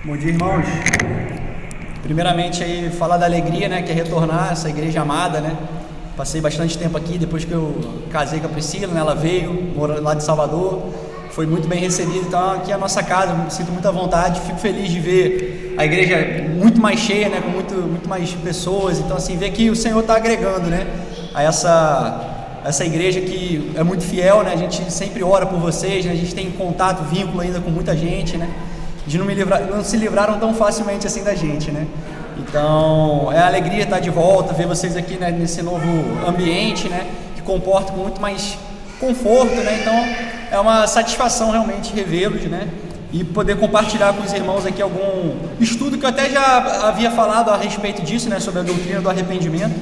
Bom dia, irmãos. Primeiramente aí falar da alegria, né, que é retornar a essa igreja amada, né? Passei bastante tempo aqui depois que eu casei com a Priscila, né? Ela veio, mora lá de Salvador, foi muito bem recebida. Então aqui é a nossa casa, me sinto muita vontade, fico feliz de ver a igreja muito mais cheia, né, com muito mais pessoas. Então assim, ver que o Senhor está agregando, né, a essa igreja que é muito fiel, né? A gente sempre ora por vocês, né? A gente tem contato, vínculo ainda com muita gente, né? De não se livraram tão facilmente assim da gente, né? Então é a alegria estar de volta, ver vocês aqui, né, nesse novo ambiente, né, que comporta com muito mais conforto, né? Então é uma satisfação realmente revê-los, né, e poder compartilhar com os irmãos aqui algum estudo que eu até já havia falado a respeito disso, né, sobre a doutrina do arrependimento,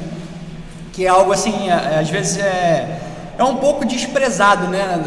que é algo assim, às vezes é um pouco desprezado, né,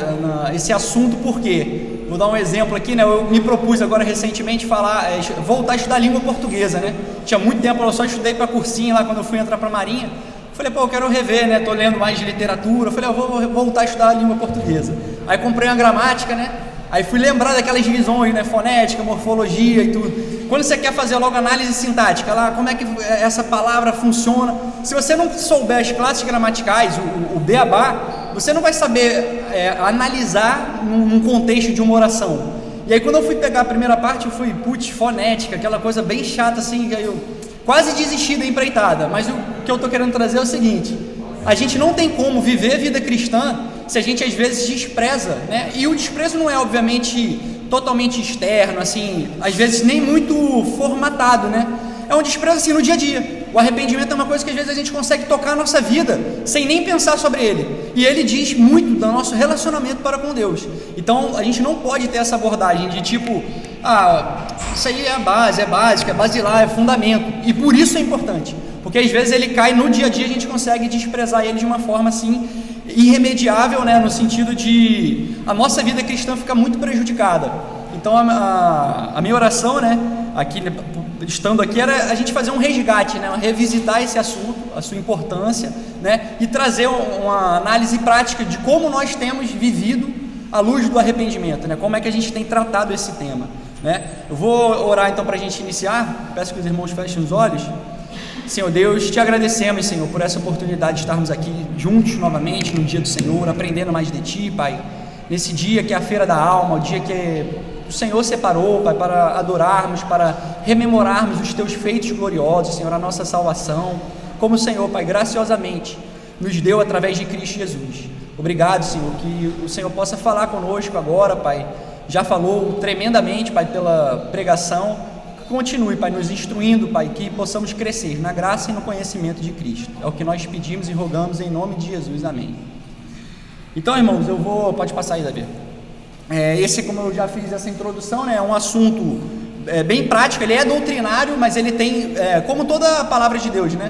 esse assunto. Por quê? Vou dar um exemplo aqui, né? Eu me propus agora recentemente voltar a estudar língua portuguesa, né? Tinha muito tempo, eu só estudei para cursinho lá quando eu fui entrar para a Marinha. Falei, pô, eu quero rever, né? Tô lendo mais de literatura. Falei, eu vou voltar a estudar a língua portuguesa. Aí comprei uma gramática, né? Aí fui lembrar daquelas divisões, né? Fonética, morfologia e tudo. Quando você quer fazer logo análise sintática, lá, como é que essa palavra funciona? Se você não souber as classes gramaticais, o beabá, você não vai saber analisar num contexto de uma oração. E aí quando eu fui pegar a primeira parte, eu fui, fonética, aquela coisa bem chata assim, aí eu quase desisti da empreitada. Mas o que eu estou querendo trazer é o seguinte: a gente não tem como viver a vida cristã se a gente às vezes despreza, né? E o desprezo não é obviamente totalmente externo, assim, às vezes nem muito formatado, né? É um desprezo assim no dia a dia. O arrependimento é uma coisa que às vezes a gente consegue tocar a nossa vida sem nem pensar sobre ele, e ele diz muito do nosso relacionamento para com Deus. Então a gente não pode ter essa abordagem de tipo, isso aí é a base, é básico, é basilar, é fundamento, e por isso é importante, porque às vezes ele cai no dia a dia, a gente consegue desprezar ele de uma forma assim irremediável, né, no sentido de a nossa vida cristã fica muito prejudicada. Então a minha oração, né, aqui, estando aqui, era a gente fazer um resgate, né, revisitar esse assunto, a sua importância, né, e trazer uma análise prática de como nós temos vivido à luz do arrependimento, né, como é que a gente tem tratado esse tema, né. Eu vou orar então para a gente iniciar. Peço que os irmãos fechem os olhos. Senhor Deus, te agradecemos, Senhor, por essa oportunidade de estarmos aqui juntos novamente no dia do Senhor, aprendendo mais de Ti, Pai, nesse dia que é a feira da alma, o dia que o Senhor separou, Pai, para adorarmos, para rememorarmos os Teus feitos gloriosos, Senhor, a nossa salvação, como o Senhor, Pai, graciosamente nos deu através de Cristo Jesus. Obrigado, Senhor, que o Senhor possa falar conosco agora, Pai. Já falou tremendamente, Pai, pela pregação. Continue, Pai, nos instruindo, Pai, que possamos crescer na graça e no conhecimento de Cristo. É o que nós pedimos e rogamos em nome de Jesus. Amém. Então, irmãos, pode passar aí, Davi. Esse, como eu já fiz essa introdução, né, é um assunto bem prático. Ele é doutrinário, mas ele tem, como toda a palavra de Deus, né,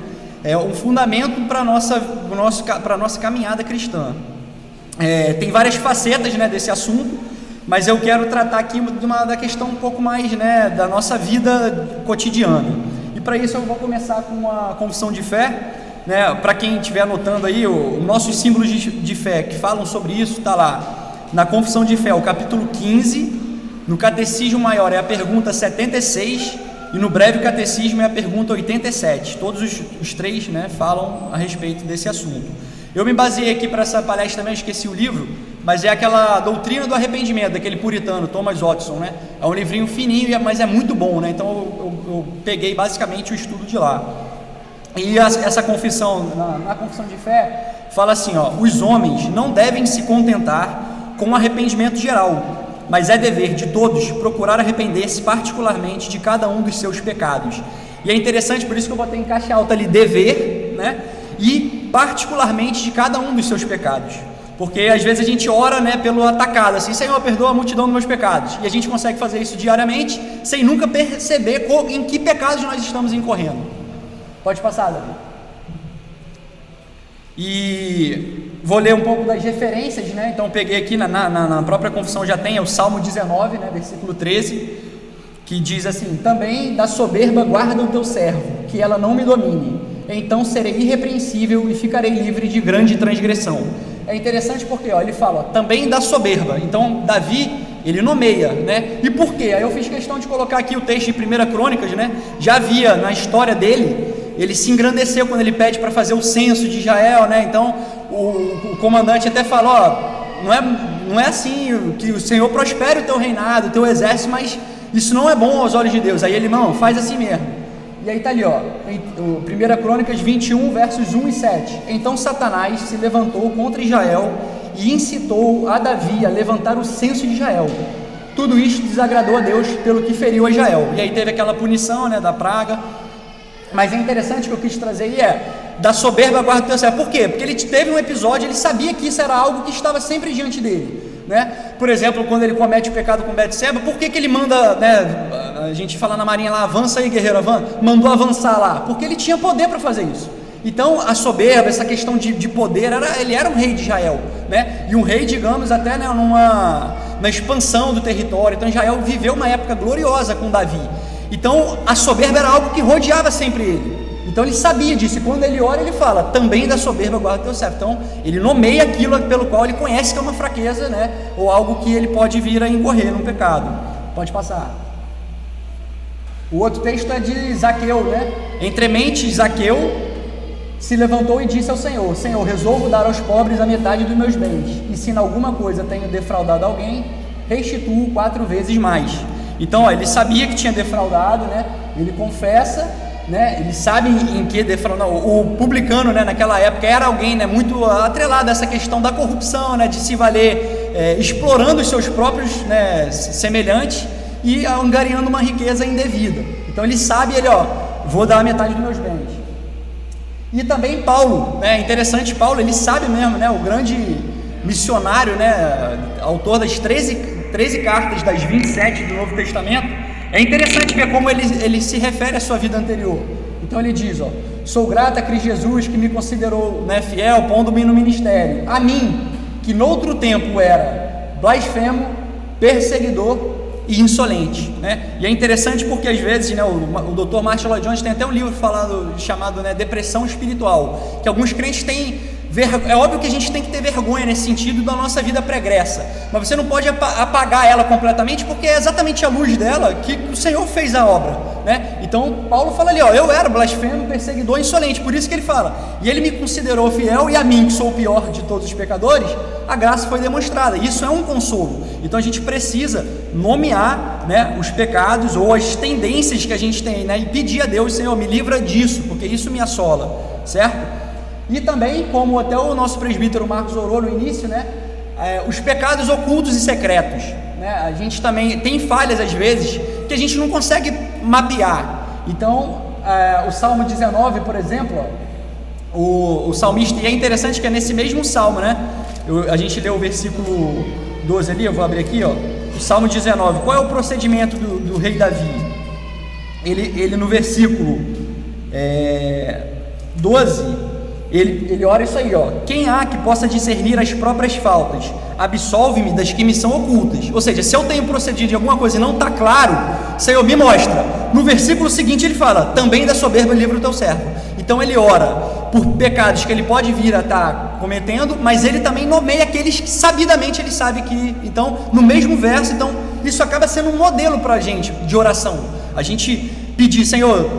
um fundamento para a nossa caminhada cristã. Tem várias facetas, né, desse assunto, mas eu quero tratar aqui da questão um pouco mais, né, da nossa vida cotidiana. E para isso eu vou começar com a confissão de fé, né? Para quem estiver anotando aí, os nossos símbolos de fé que falam sobre isso, está lá na confissão de fé, o capítulo 15, no catecismo maior é a pergunta 76, e no breve catecismo é a pergunta 87. Todos os três, né, falam a respeito desse assunto. Eu me baseei aqui para essa palestra também, esqueci o livro, mas é aquela doutrina do arrependimento, daquele puritano, Thomas Watson, né? É um livrinho fininho, mas é muito bom, né? Então eu peguei basicamente o estudo de lá. E essa confissão, na confissão de fé, fala assim, os homens não devem se contentar com o arrependimento geral, mas é dever de todos procurar arrepender-se particularmente de cada um dos seus pecados. E é interessante, por isso que eu botei em caixa alta ali, dever, né? E particularmente de cada um dos seus pecados. Porque às vezes a gente ora, né, pelo atacado, assim, Senhor, perdoa a multidão dos meus pecados, e a gente consegue fazer isso diariamente, sem nunca perceber em que pecados nós estamos incorrendo. Pode passar, Davi. E vou ler um pouco das referências, né, então peguei aqui na própria confissão, já tem o Salmo 19, né, versículo 13, que diz assim: também da soberba guarda o teu servo, que ela não me domine, então serei irrepreensível e ficarei livre de grande transgressão. É interessante porque ele fala também da soberba. Então Davi, ele nomeia, né? E por quê? Aí eu fiz questão de colocar aqui o texto de 1 Crônicas, né? Já havia na história dele, ele se engrandeceu quando ele pede para fazer o censo de Israel, né? Então o comandante até falou, não é assim que o Senhor prospere o teu reinado, o teu exército, mas isso não é bom aos olhos de Deus. Aí ele, não, faz assim mesmo. E aí está ali, 1 Crônicas 21, versos 1 e 7. Então Satanás se levantou contra Israel e incitou a Davi a levantar o censo de Israel. Tudo isto desagradou a Deus pelo que feriu a Israel. E aí teve aquela punição, né, da praga. Mas é interessante que eu quis trazer aí da soberba guarda o teu servo. Por quê? Porque ele teve um episódio, ele sabia que isso era algo que estava sempre diante dele, né? Por exemplo, quando ele comete o pecado com Betseba, por que ele manda, né, a gente fala na marinha lá, avança aí guerreiro, mandou avançar lá? Porque ele tinha poder para fazer isso. Então a soberba, essa questão de poder, ele era um rei de Israel, né? E um rei, digamos, até, né, na expansão do território. Então Israel viveu uma época gloriosa com Davi. Então a soberba era algo que rodeava sempre ele. Então ele sabia disso, e quando ele ora, ele fala, também da soberba guarda o teu servo. Então ele nomeia aquilo pelo qual ele conhece que é uma fraqueza, né? Ou algo que ele pode vir a incorrer num pecado. Pode passar. O outro texto é de Zaqueu, né? Entremente Zaqueu se levantou e disse ao Senhor, Senhor, resolvo dar aos pobres a metade dos meus bens, e se em alguma coisa tenho defraudado alguém, restituo 4 vezes mais. Então ele sabia que tinha defraudado, né? Ele confessa, né? Ele sabe em que defraudar. O publicano, né, naquela época era alguém, né, muito atrelado a essa questão da corrupção, né, de se valer, explorando os seus próprios, né, semelhantes e angariando uma riqueza indevida. Então ele sabe, vou dar a metade dos meus bens. E também Paulo, né, interessante, Paulo, ele sabe mesmo, né, o grande missionário, né, autor das 13 cartas das 27 do Novo Testamento. É interessante ver como ele se refere à sua vida anterior. Então ele diz, sou grato a Cristo Jesus que me considerou, né, fiel, pondo-me no ministério, a mim, que noutro tempo era blasfemo, perseguidor e insolente, né? E é interessante porque às vezes, né, o Dr. Martin Lloyd Jones tem até um livro chamado, né, Depressão Espiritual, que alguns crentes têm. É óbvio que a gente tem que ter vergonha nesse sentido da nossa vida pregressa, mas você não pode apagar ela completamente, porque é exatamente a luz dela que o Senhor fez a obra, né? Então Paulo fala ali, eu era blasfemo, perseguidor, insolente, por isso que ele fala, e ele me considerou fiel, e a mim, que sou o pior de todos os pecadores, a graça foi demonstrada. Isso é um consolo. Então a gente precisa nomear, né, os pecados ou as tendências que a gente tem, né, e pedir a Deus, Senhor, me livra disso, porque isso me assola, certo? E também, como até o nosso presbítero Marcos orou no início, né, os pecados ocultos e secretos, né? A gente também tem falhas às vezes que a gente não consegue mapear. Então o Salmo 19, por exemplo, o salmista, e é interessante que é nesse mesmo salmo, né, a gente leu o versículo 12 ali, eu vou abrir aqui, o Salmo 19, qual é o procedimento do rei Davi? Ele no versículo 12, ele ora isso aí, quem há que possa discernir as próprias faltas? Absolve-me das que me são ocultas. Ou seja, se eu tenho procedido de alguma coisa e não está claro, Senhor, me mostra. No versículo seguinte ele fala, também da soberba livra o teu servo. Então ele ora por pecados que ele pode vir a estar cometendo, mas ele também nomeia aqueles que sabidamente ele sabe que, então, no mesmo verso, então, isso acaba sendo um modelo para a gente de oração. A gente pedir, Senhor,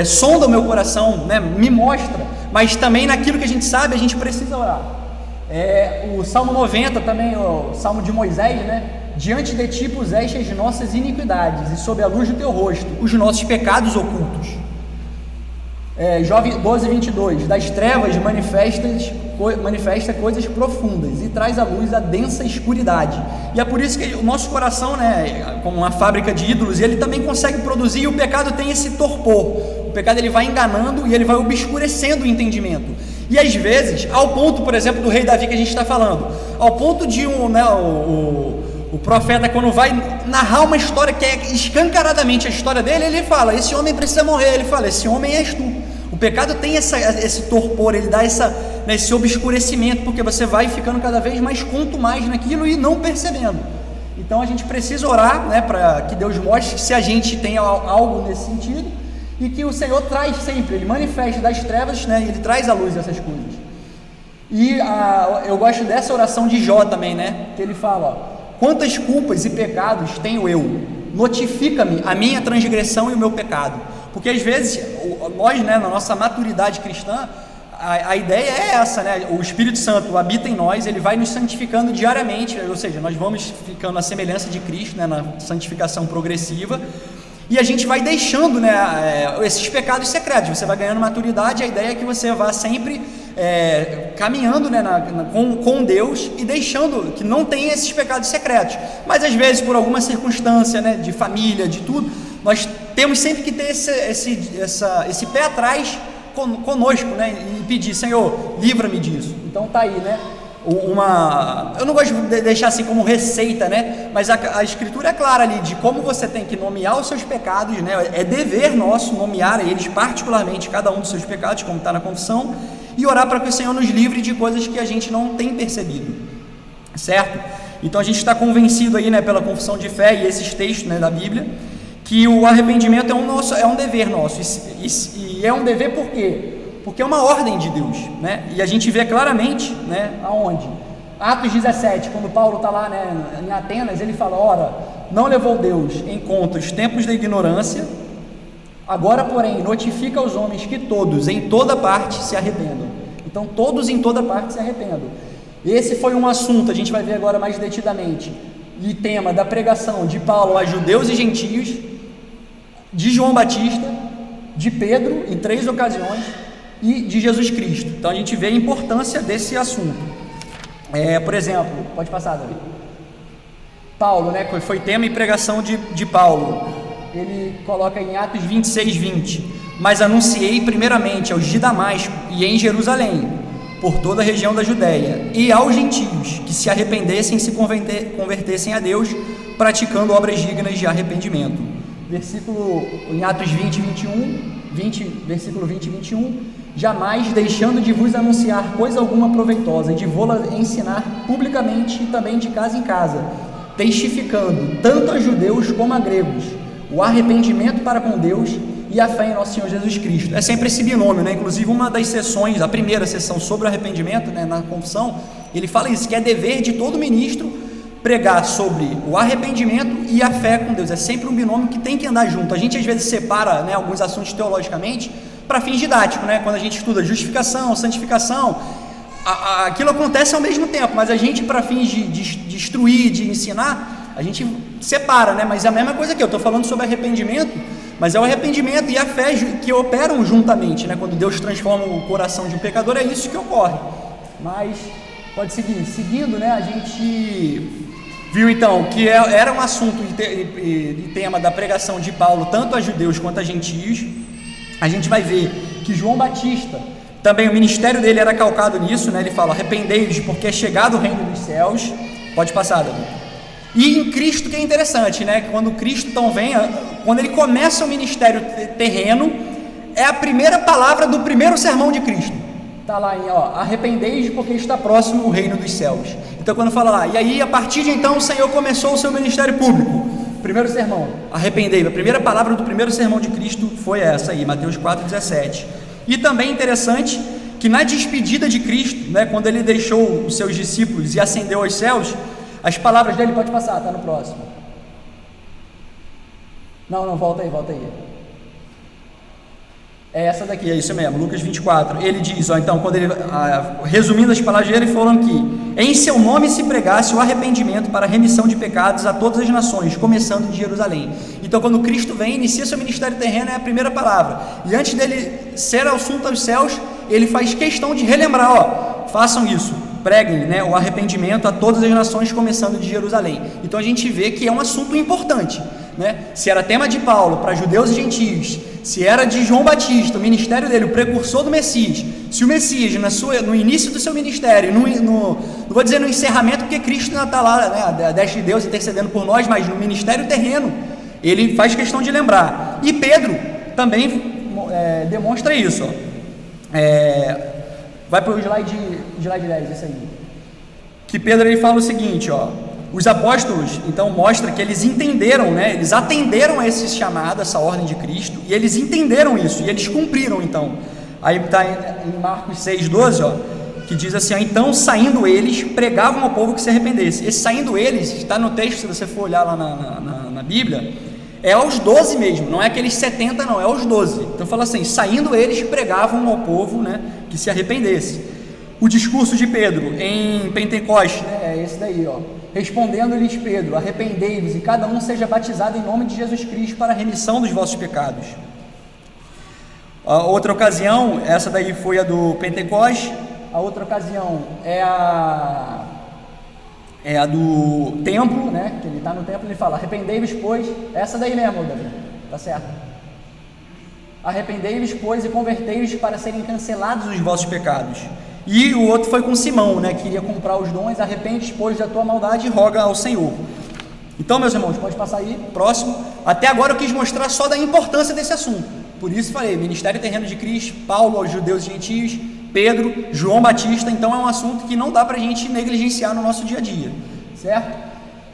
sonda o meu coração, né, me mostra, mas também naquilo que a gente sabe, a gente precisa orar. O Salmo 90 também, o Salmo de Moisés, né? Diante de ti puseste as nossas iniquidades, e sob a luz do teu rosto, os nossos pecados ocultos. Jó 12, 22, das trevas manifesta coisas profundas, e traz à luz a densa escuridade. E é por isso que o nosso coração, né, como uma fábrica de ídolos, ele também consegue produzir, e o pecado tem esse torpor. O pecado ele vai enganando e ele vai obscurecendo o entendimento. E às vezes, ao ponto, por exemplo, do rei Davi que a gente está falando, ao ponto de o profeta, quando vai narrar uma história que é escancaradamente a história dele, ele fala, esse homem precisa morrer. Ele fala, esse homem és tu. O pecado tem esse torpor, ele dá esse obscurecimento, porque você vai ficando cada vez mais contumaz naquilo e não percebendo. Então a gente precisa orar, né, para que Deus mostre se a gente tem algo nesse sentido, e que o Senhor traz sempre, Ele manifesta das trevas, né, Ele traz à luz essas coisas. E eu gosto dessa oração de Jó também, né, que ele fala, quantas culpas e pecados tenho eu? Notifica-me a minha transgressão e o meu pecado. Porque às vezes, nós, né, na nossa maturidade cristã, a ideia é essa, né? O Espírito Santo habita em nós, ele vai nos santificando diariamente, ou seja, nós vamos ficando na semelhança de Cristo, né, na santificação progressiva, e a gente vai deixando, né, esses pecados secretos. Você vai ganhando maturidade, a ideia é que você vá sempre caminhando, né, com Deus e deixando que não tenha esses pecados secretos. Mas às vezes, por alguma circunstância, né, de família, de tudo, nós temos sempre que ter esse pé atrás conosco, né, e pedir: Senhor, livra-me disso. Então tá aí, né, eu não gosto de deixar assim como receita, né, mas a escritura é clara ali de como você tem que nomear os seus pecados, né, é dever nosso nomear eles, particularmente cada um dos seus pecados, como está na confissão, e orar para que o Senhor nos livre de coisas que a gente não tem percebido, certo? Então a gente está convencido aí, né, pela confissão de fé e esses textos, né, da Bíblia, que o arrependimento é um dever nosso, e é um dever por quê? Porque é uma ordem de Deus, né? E a gente vê claramente, né, aonde? Atos 17, quando Paulo está lá, né, em Atenas, ele fala: ora, não levou Deus em conta os tempos da ignorância, agora, porém, notifica aos homens que todos, em toda parte, se arrependam. Então, todos em toda parte se arrependam. Esse foi um assunto, a gente vai ver agora mais detidamente, e tema da pregação de Paulo a judeus e gentios, de João Batista, de Pedro, em 3 ocasiões, e de Jesus Cristo. Então a gente vê a importância desse assunto. Por exemplo, pode passar, Davi. Paulo, né, foi tema e pregação de Paulo. Ele coloca em Atos 26:20: mas anunciei primeiramente aos de Damasco e em Jerusalém, por toda a região da Judéia, e aos gentios, que se arrependessem e se convertessem a Deus, praticando obras dignas de arrependimento. Versículo em Atos versículo 20 e 21: jamais deixando de vos anunciar coisa alguma proveitosa, e de vô-la ensinar publicamente e também de casa em casa, testificando tanto a judeus como a gregos o arrependimento para com Deus e a fé em nosso Senhor Jesus Cristo. É sempre esse binômio, né? Inclusive uma das sessões, a primeira sessão sobre o arrependimento, né, na confissão, ele fala isso, que é dever de todo ministro pregar sobre o arrependimento e a fé com Deus. É sempre um binômio que tem que andar junto. A gente às vezes separa, né, alguns assuntos teologicamente para fins didáticos, né? Quando a gente estuda justificação, santificação, aquilo acontece ao mesmo tempo, mas a gente, para fins de instruir, de ensinar, a gente separa, né? Mas é a mesma coisa aqui, eu estou falando sobre arrependimento, mas é o arrependimento e a fé que operam juntamente, né? Quando Deus transforma o coração de um pecador, é isso que ocorre. Mas pode seguir. Seguindo, né, a gente viu então que era um assunto e tema da pregação de Paulo, tanto a judeus quanto a gentios. A gente vai ver que João Batista, também o ministério dele era calcado nisso, né? Ele fala: arrependei-vos, porque é chegado o reino dos céus. Pode passar, Davi. E em Cristo, que é interessante, né? Quando Cristo então vem, quando ele começa o ministério terreno, é a primeira palavra do primeiro sermão de Cristo. Está lá em, arrependei-vos, porque está próximo o reino dos céus. Então quando fala lá, e aí a partir de então o Senhor começou o seu ministério público, primeiro sermão, arrependei-vos, a primeira palavra do primeiro sermão de Cristo foi essa aí, Mateus 4,17. E também interessante que na despedida de Cristo, né, quando ele deixou os seus discípulos e ascendeu aos céus, as palavras dele, pode passar, está no próximo. Não, volta aí. É essa daqui, é isso mesmo, Lucas 24. Ele diz, então, quando ele, resumindo as palavras dele, foram que em seu nome se pregasse o arrependimento para a remissão de pecados a todas as nações, começando de Jerusalém. Então, quando Cristo vem, inicia seu ministério terreno, é a primeira palavra. E antes dele ser assunto aos céus, ele faz questão de relembrar, façam isso, preguem, né, o arrependimento a todas as nações, começando de Jerusalém. Então, a gente vê que é um assunto importante, né? Se era tema de Paulo para judeus e gentios, se era de João Batista, o ministério dele, o precursor do Messias, se o Messias, no início do seu ministério, não vou dizer no encerramento, porque Cristo ainda está lá, né, a destra de Deus intercedendo por nós, mas no ministério terreno, ele faz questão de lembrar. E Pedro também demonstra isso. Vai para o slide 10, isso aí. Que Pedro ele fala o seguinte, os apóstolos, então, mostra que eles entenderam, né? Eles atenderam a esse chamado, essa ordem de Cristo, e eles entenderam isso, e eles cumpriram, então. Aí está em Marcos 6,12, que diz assim: então saindo eles, pregavam ao povo que se arrependesse. Esse saindo eles, está no texto, se você for olhar lá na Bíblia, é aos 12 mesmo, não é aqueles 70 não, é aos 12. Então fala assim: saindo eles, pregavam ao povo, né, que se arrependesse. O discurso de Pedro em Pentecostes, né, é esse daí, ó. Respondendo-lhes Pedro: arrependei-vos e cada um seja batizado em nome de Jesus Cristo para a remissão dos vossos pecados. A outra ocasião, essa daí foi a do Pentecostes. A outra ocasião é a do templo, né? Que ele está no templo, ele fala: arrependei-vos, pois. Essa daí mesmo, Davi, tá certo? Arrependei-vos, pois, e convertei-vos para serem cancelados os vossos pecados. E o outro foi com Simão, né? Que iria comprar os dons. Arrepende-te, pois, da tua maldade e roga ao Senhor. Então, meus irmãos, pode passar aí, próximo. Até agora eu quis mostrar só da importância desse assunto. Por isso falei: ministério terreno de Cristo, Paulo aos judeus e gentios, Pedro, João Batista. Então é um assunto que não dá para a gente negligenciar no nosso dia a dia, certo?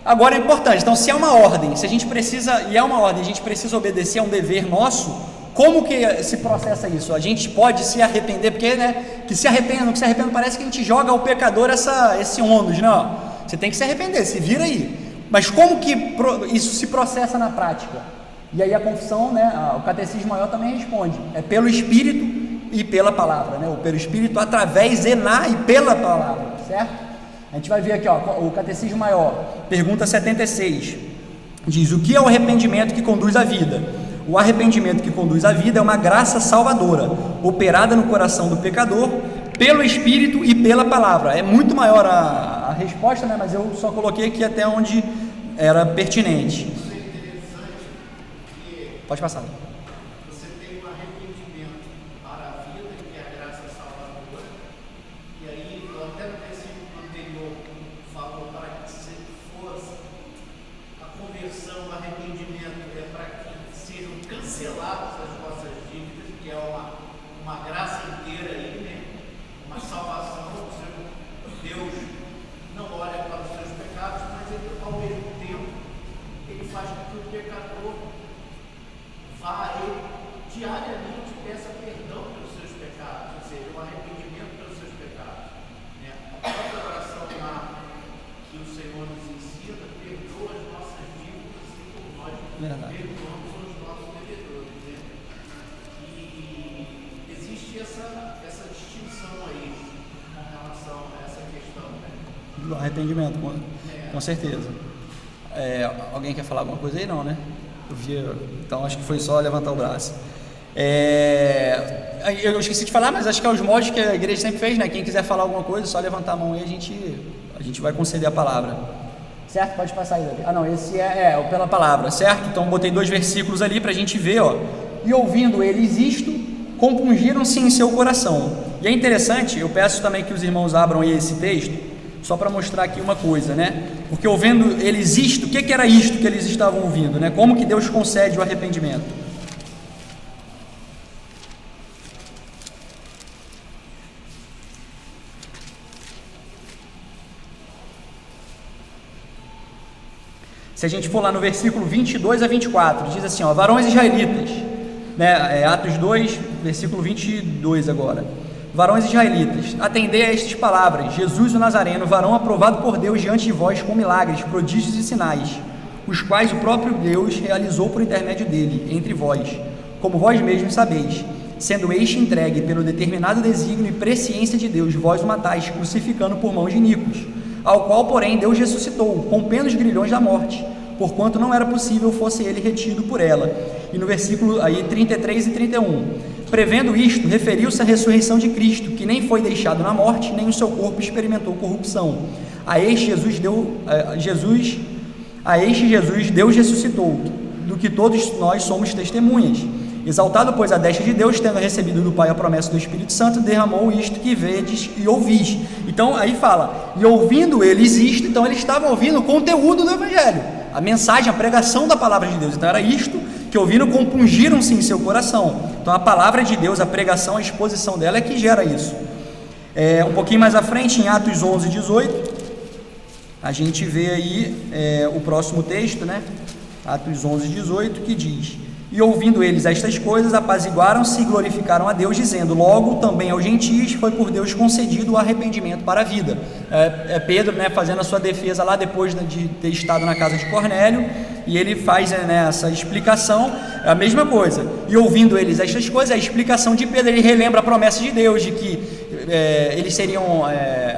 Agora é importante, então se é uma ordem, se a gente precisa, e é uma ordem, a gente precisa obedecer a um dever nosso, como que se processa isso? A gente pode se arrepender, porque, né, que se arrependa, parece que a gente joga ao pecador esse ônus, não, você tem que se arrepender, se vira aí. Mas como que isso se processa na prática? E aí a confissão, né, o catecismo maior também responde: é pelo Espírito e pela palavra, né? Ou pelo Espírito, através e pela palavra, certo? A gente vai ver aqui, ó, o catecismo maior, pergunta 76, diz: o que é o arrependimento que conduz à vida? O arrependimento que conduz à vida é uma graça salvadora, operada no coração do pecador, pelo Espírito e pela palavra. É muito maior a resposta, né? Mas eu só coloquei aqui até onde era pertinente. Pode passar. Você tem um arrependimento para a vida, que é a graça salvadora, e aí, até no versículo anterior, falou para que se fosse a conversão, o arrependimento é para que sejam canceladas as vossas dívidas, que é uma graça inteira aí, né? Uma salvação. Deus não olha para os seus pecados, mas ele, ao mesmo tempo, ele faz com que o pecador vá a ele diariamente, peça perdão pelos seus pecados, ou seja, o arrependimento pelos seus pecados, né? A própria oração lá que o Senhor nos ensina: perdoa as nossas dívidas, assim como nós perdoamos os nossos devedores, né? E existe essa distinção aí com relação a essa questão, né? Do arrependimento, com certeza. Alguém quer falar alguma coisa aí? Não, né? Então acho que foi só levantar o braço. Eu esqueci de falar, mas acho que é os moldes que a igreja sempre fez, né? Quem quiser falar alguma coisa, só levantar a mão aí, a gente vai conceder a palavra. Certo? Pode passar aí, Davi. Não, esse é pela palavra, certo? Então botei 2 versículos ali para a gente ver, ó. E ouvindo eles isto, compungiram-se em seu coração. E é interessante, eu peço também que os irmãos abram aí esse texto, só para mostrar aqui uma coisa, né? Porque ouvindo eles isto, o que era isto que eles estavam ouvindo, né? Como que Deus concede o arrependimento? Se a gente for lá no versículo 22 a 24, diz assim, ó: varões israelitas, né? Atos 2, versículo 22 agora. Varões israelitas, atendei a estas palavras: Jesus o Nazareno, varão aprovado por Deus diante de vós com milagres, prodígios e sinais, os quais o próprio Deus realizou por intermédio dele, entre vós, como vós mesmos sabeis, sendo este entregue pelo determinado desígnio e presciência de Deus, vós o matais, crucificando por mãos de iníquos, ao qual, porém, Deus ressuscitou, rompendo os grilhões da morte, porquanto não era possível fosse ele retido por ela. E no versículo aí 33 e 31, prevendo isto, referiu-se à ressurreição de Cristo, que nem foi deixado na morte, nem o seu corpo experimentou corrupção. A este Jesus Deus ressuscitou, do que todos nós somos testemunhas. Exaltado, pois, a destra de Deus, tendo recebido do Pai a promessa do Espírito Santo, derramou isto que vedes e ouvis. Então, aí fala, e ouvindo eles isto, então eles estavam ouvindo o conteúdo do Evangelho, a mensagem, a pregação da palavra de Deus. Então era isto que ouviram, compungiram-se em seu coração. Então a palavra de Deus, a pregação, a exposição dela é que gera isso. Um pouquinho mais à frente, em Atos 11, 18, a gente vê aí o próximo texto, né? Atos 11, 18, que diz: E ouvindo eles estas coisas, apaziguaram-se e glorificaram a Deus, dizendo: logo também aos gentios foi por Deus concedido o arrependimento para a vida. Pedro, né, fazendo a sua defesa lá depois de ter estado na casa de Cornélio, e ele faz, né, essa explicação, a mesma coisa. E ouvindo eles estas coisas, a explicação de Pedro, ele relembra a promessa de Deus, de que eles seriam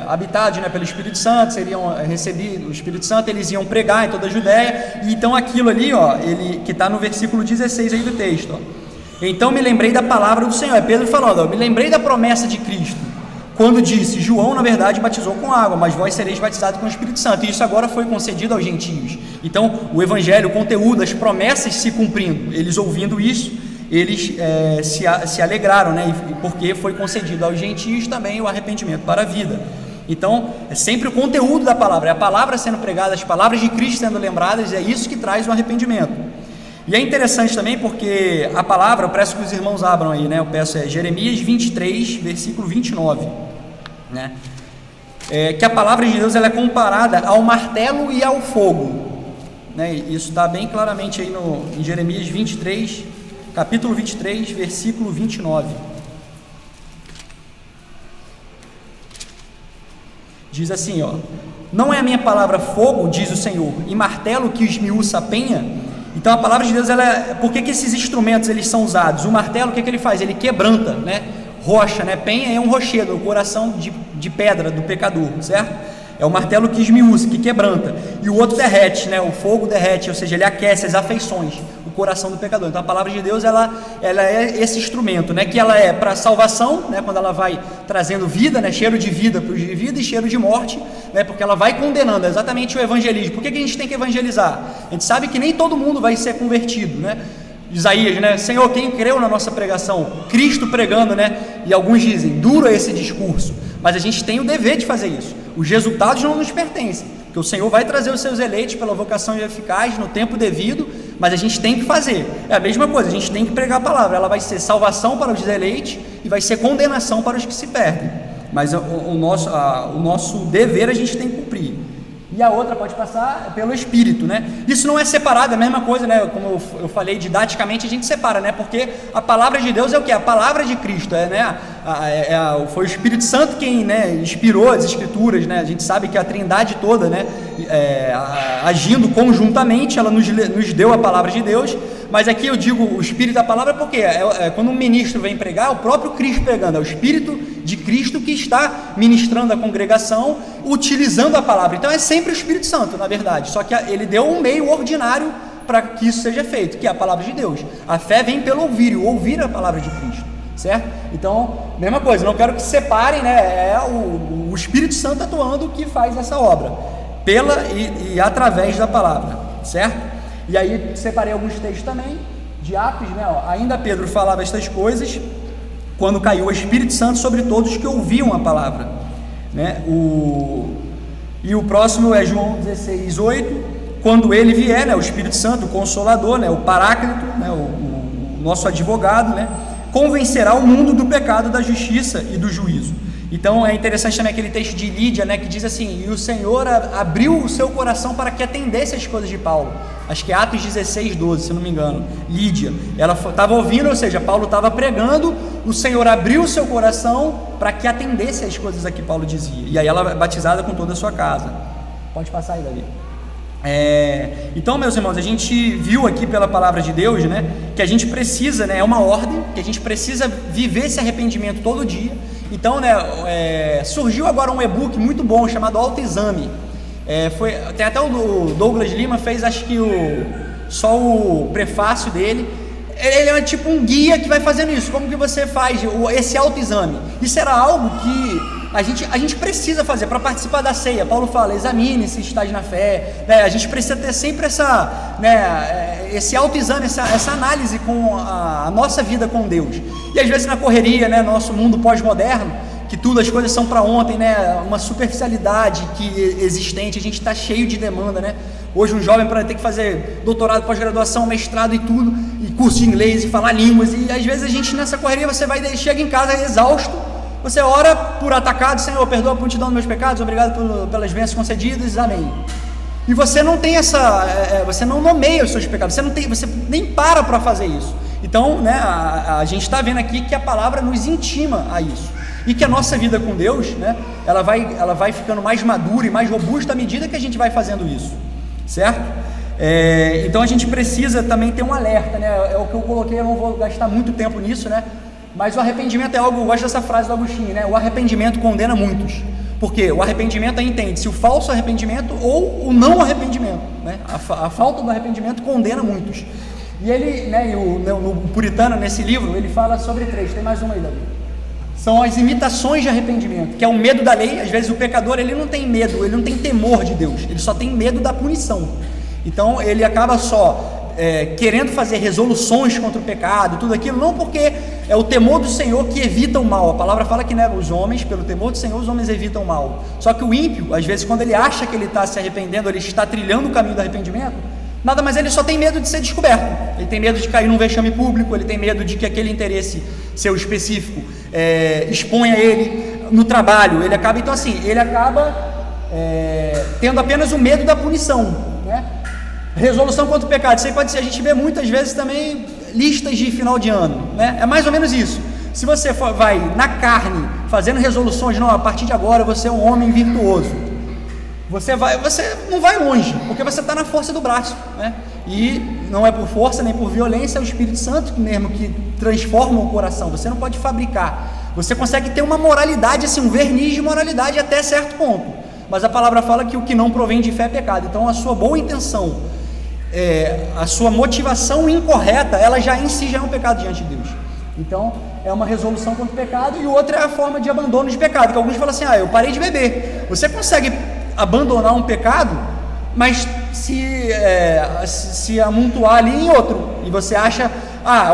habitados, né, pelo Espírito Santo, seriam recebidos o Espírito Santo, eles iam pregar em toda a Judéia, e então aquilo ali, ó, que está no versículo 16 aí do texto, ó. Então me lembrei da palavra do Senhor, é Pedro falando, ó, me lembrei da promessa de Cristo, quando disse: João na verdade batizou com água, mas vós sereis batizados com o Espírito Santo, e isso agora foi concedido aos gentios. Então o evangelho, o conteúdo, as promessas se cumprindo, eles ouvindo isso, eles se alegraram, né? Porque foi concedido aos gentios também o arrependimento para a vida. Então é sempre o conteúdo da palavra, é a palavra sendo pregada, as palavras de Cristo sendo lembradas, é isso que traz o arrependimento. E é interessante também porque a palavra, eu peço que os irmãos abram aí, né? Eu peço Jeremias 23, versículo 29, né? Que a palavra de Deus, ela é comparada ao martelo e ao fogo, né? Isso está bem claramente aí em Jeremias 23, capítulo 23, versículo 29. Diz assim, ó: não é a minha palavra fogo, diz o Senhor, e martelo que esmiuça a penha? Então a palavra de Deus, por que esses instrumentos eles são usados? O martelo, o que ele faz? Ele quebranta, né? Rocha, né? Penha é um rochedo, o coração de pedra do pecador, certo? É o martelo que esmiuça, que quebranta. E o outro derrete, né? O fogo derrete, ou seja, ele aquece as afeições, o coração do pecador. Então a palavra de Deus, ela é esse instrumento, né? Que ela é para salvação, né? Quando ela vai trazendo vida, né? Cheiro de vida para os de vida e cheiro de morte, né? Porque ela vai condenando, é exatamente o evangelismo. Por que a gente tem que evangelizar? A gente sabe que nem todo mundo vai ser convertido, né? Isaías, né? Senhor, quem creu na nossa pregação? Cristo pregando, né? E alguns dizem, duro é esse discurso, mas a gente tem o dever de fazer isso. Os resultados não nos pertencem, porque o Senhor vai trazer os seus eleitos pela vocação eficaz no tempo devido, mas a gente tem que fazer. É a mesma coisa, a gente tem que pregar a palavra, ela vai ser salvação para os eleitos e vai ser condenação para os que se perdem, mas o nosso dever a gente tem que cumprir. E a outra pode passar pelo Espírito, né? Isso não é separado, é a mesma coisa, né? Como eu falei, didaticamente a gente separa, né? Porque a palavra de Deus é o que? A palavra de Cristo, né? Foi o Espírito Santo quem, né, inspirou as Escrituras, né? A gente sabe que a Trindade toda, né, agindo conjuntamente, ela nos deu a palavra de Deus. Mas aqui eu digo o Espírito da palavra porque quando um ministro vem pregar, é o próprio Cristo pregando, é o Espírito de Cristo que está ministrando a congregação, utilizando a palavra. Então é sempre o Espírito Santo, na verdade, só que ele deu um meio ordinário para que isso seja feito, que é a palavra de Deus. A fé vem pelo ouvir a palavra de Cristo, certo? Então, mesma coisa, não quero que separem, né? É o Espírito Santo atuando que faz essa obra, pela e através da palavra, certo? E aí separei alguns textos também de Atos, né? Ainda Pedro falava estas coisas quando caiu o Espírito Santo sobre todos que ouviam a palavra, né? E o próximo é João 16:8, quando ele vier, né, o Espírito Santo, o Consolador, né, o Paráclito, né, o nosso advogado, né, convencerá o mundo do pecado, da justiça e do juízo. Então é interessante também aquele texto de Lídia, né, que diz assim: e o Senhor abriu o seu coração para que atendesse as coisas de Paulo. Acho que é Atos 16:12, se não me engano. Lídia, ela estava ouvindo, ou seja, Paulo estava pregando, o Senhor abriu o seu coração para que atendesse as coisas a que Paulo dizia. E aí ela é batizada com toda a sua casa. Pode passar aí, Davi. Então, meus irmãos, a gente viu aqui pela palavra de Deus, né, que a gente precisa, né, é uma ordem, que a gente precisa viver esse arrependimento todo dia. Então, né, surgiu agora um e-book muito bom chamado Autoexame. Tem até o Douglas Lima fez, acho que só o prefácio dele. Ele é tipo um guia que vai fazendo isso. Como que você faz esse autoexame? Isso era algo que a gente precisa fazer para participar da ceia. Paulo fala: examine se estás na fé, né? A gente precisa ter sempre esse autoexame, essa análise com a nossa vida com Deus. E às vezes na correria, né, nosso mundo pós-moderno, que tudo, as coisas são para ontem, né, uma superficialidade existente, a gente está cheio de demanda, né? Hoje um jovem para ter que fazer doutorado, pós-graduação, mestrado e tudo, e curso de inglês e falar línguas, e às vezes a gente nessa correria, chega em casa exausto, você ora por atacado: Senhor, perdoa a prontidão dos meus pecados, obrigado pelas bênçãos concedidas, amém. e você não tem você não nomeia os seus pecados, você nem para fazer isso. Então, né, a gente está vendo aqui que a palavra nos intima a isso, e que a nossa vida com Deus, né, ela vai ficando mais madura e mais robusta à medida que a gente vai fazendo isso, certo? Então a gente precisa também ter um alerta, né? É o que eu coloquei, eu não vou gastar muito tempo nisso, né? Mas o arrependimento é algo, eu gosto dessa frase do Agostinho, né? O arrependimento condena muitos. Porque o arrependimento entende-se o falso arrependimento ou o não arrependimento, né? A falta do arrependimento condena muitos. E ele, né, o Puritano, nesse livro, ele fala sobre 3, tem mais uma aí, Davi. São as imitações de arrependimento, que é o medo da lei. Às vezes o pecador, ele não tem medo, ele não tem temor de Deus, ele só tem medo da punição. Então ele acaba só querendo fazer resoluções contra o pecado, tudo aquilo, não porque é o temor do Senhor que evita o mal. A palavra fala que, né, os homens, pelo temor do Senhor, os homens evitam o mal. Só que o ímpio, às vezes, quando ele acha que ele está se arrependendo, ele está trilhando o caminho do arrependimento, nada mais ele só tem medo de ser descoberto, ele tem medo de cair num vexame público, ele tem medo de que aquele interesse seu específico exponha ele no trabalho. Ele acaba, então assim, tendo apenas o medo da punição, né? Resolução contra o pecado, isso aí pode ser, a gente vê muitas vezes também listas de final de ano, né? É mais ou menos isso. Se você vai na carne fazendo resoluções, não, a partir de agora você é um homem virtuoso, você não vai longe, porque você está na força do braço, né? E não é por força nem por violência, é o Espírito Santo mesmo que transforma o coração. Você não pode fabricar, você consegue ter uma moralidade, assim, um verniz de moralidade até certo ponto, mas a palavra fala que o que não provém de fé é pecado. Então a sua boa intenção, a sua motivação incorreta, ela já em si já é um pecado diante de Deus. Então é uma resolução contra o pecado, e outra é a forma de abandono de pecado, que alguns falam assim, eu parei de beber. Você consegue abandonar um pecado, mas se amontoar ali em outro, e você acha,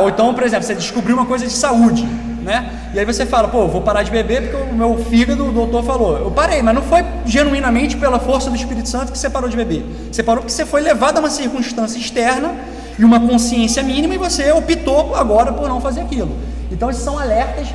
ou então, por exemplo, você descobriu uma coisa de saúde, né? E aí você fala, vou parar de beber porque o meu fígado, o doutor falou, eu parei, mas não foi genuinamente pela força do Espírito Santo que você parou de beber, você parou porque você foi levado a uma circunstância externa e uma consciência mínima, e você optou agora por não fazer aquilo. Então esses são alertas.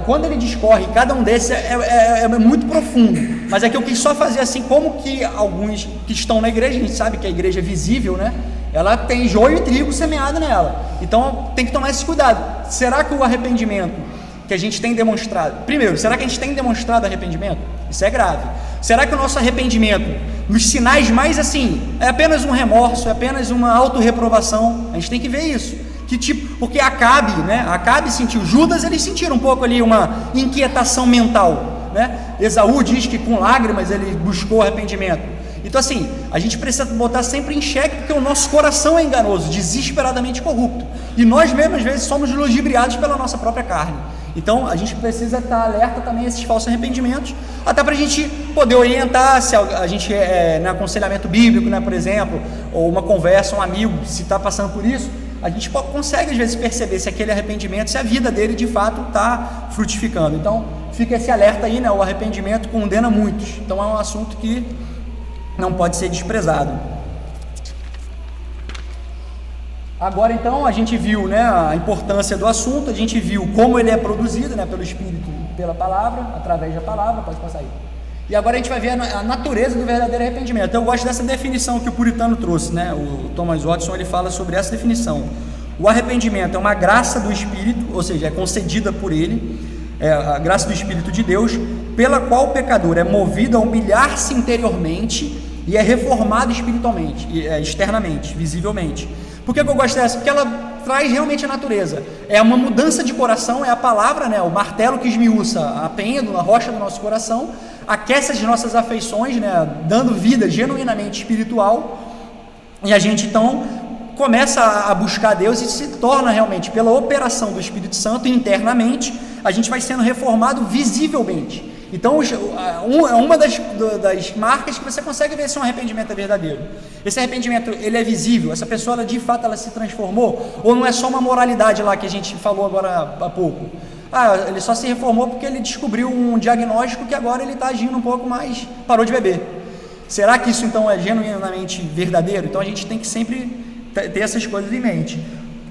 Quando ele discorre, cada um desses é muito profundo, mas aqui eu quis só fazer assim, como que alguns que estão na igreja, a gente sabe que a igreja é visível, né? Ela tem joio e trigo semeado nela, então tem que tomar esse cuidado. Será que o arrependimento que a gente tem demonstrado, primeiro, será que a gente tem demonstrado arrependimento? Isso é grave. Será que o nosso arrependimento, nos sinais mais assim, é apenas um remorso, é apenas uma autorreprovação? A gente tem que ver isso. Que tipo, porque Acabe sentiu, Judas, eles sentiram um pouco ali uma inquietação mental, né? Esaú diz que com lágrimas ele buscou arrependimento. Então assim, a gente precisa botar sempre em xeque, porque o nosso coração é enganoso, desesperadamente corrupto, e nós mesmos às vezes somos ludibriados pela nossa própria carne. Então a gente precisa estar alerta também a esses falsos arrependimentos, até para a gente poder orientar, se a gente no aconselhamento bíblico, né, por exemplo, ou uma conversa, um amigo, se está passando por isso, a gente consegue às vezes perceber se aquele arrependimento, se a vida dele de fato está frutificando. Então fica esse alerta aí, né? O arrependimento condena muitos, então é um assunto que não pode ser desprezado. Agora então a gente viu, né, a importância do assunto, a gente viu como ele é produzido, né, pelo Espírito e pela palavra, através da palavra. Pode passar aí. E agora a gente vai ver a natureza do verdadeiro arrependimento. Eu gosto dessa definição que o Puritano trouxe, né? O Thomas Watson, ele fala sobre essa definição. O arrependimento é uma graça do Espírito, ou seja, é concedida por ele, é a graça do Espírito de Deus, pela qual o pecador é movido a humilhar-se interiormente e é reformado espiritualmente, externamente, visivelmente. Por que eu gosto dessa? Porque ela traz realmente a natureza. É uma mudança de coração, é a palavra, né? O martelo que esmiuça a penha, a rocha do nosso coração, aquece as nossas afeições, né? Dando vida genuinamente espiritual, e a gente então começa a buscar Deus e se torna realmente, pela operação do Espírito Santo internamente, a gente vai sendo reformado visivelmente. Então uma das marcas que você consegue ver se um arrependimento é verdadeiro. Esse arrependimento, ele é visível, essa pessoa ela, de fato ela se transformou, ou não é só uma moralidade lá que a gente falou agora há pouco. Ele só se reformou porque ele descobriu um diagnóstico que agora ele está agindo um pouco mais, parou de beber. Será que isso então é genuinamente verdadeiro? Então a gente tem que sempre ter essas coisas em mente,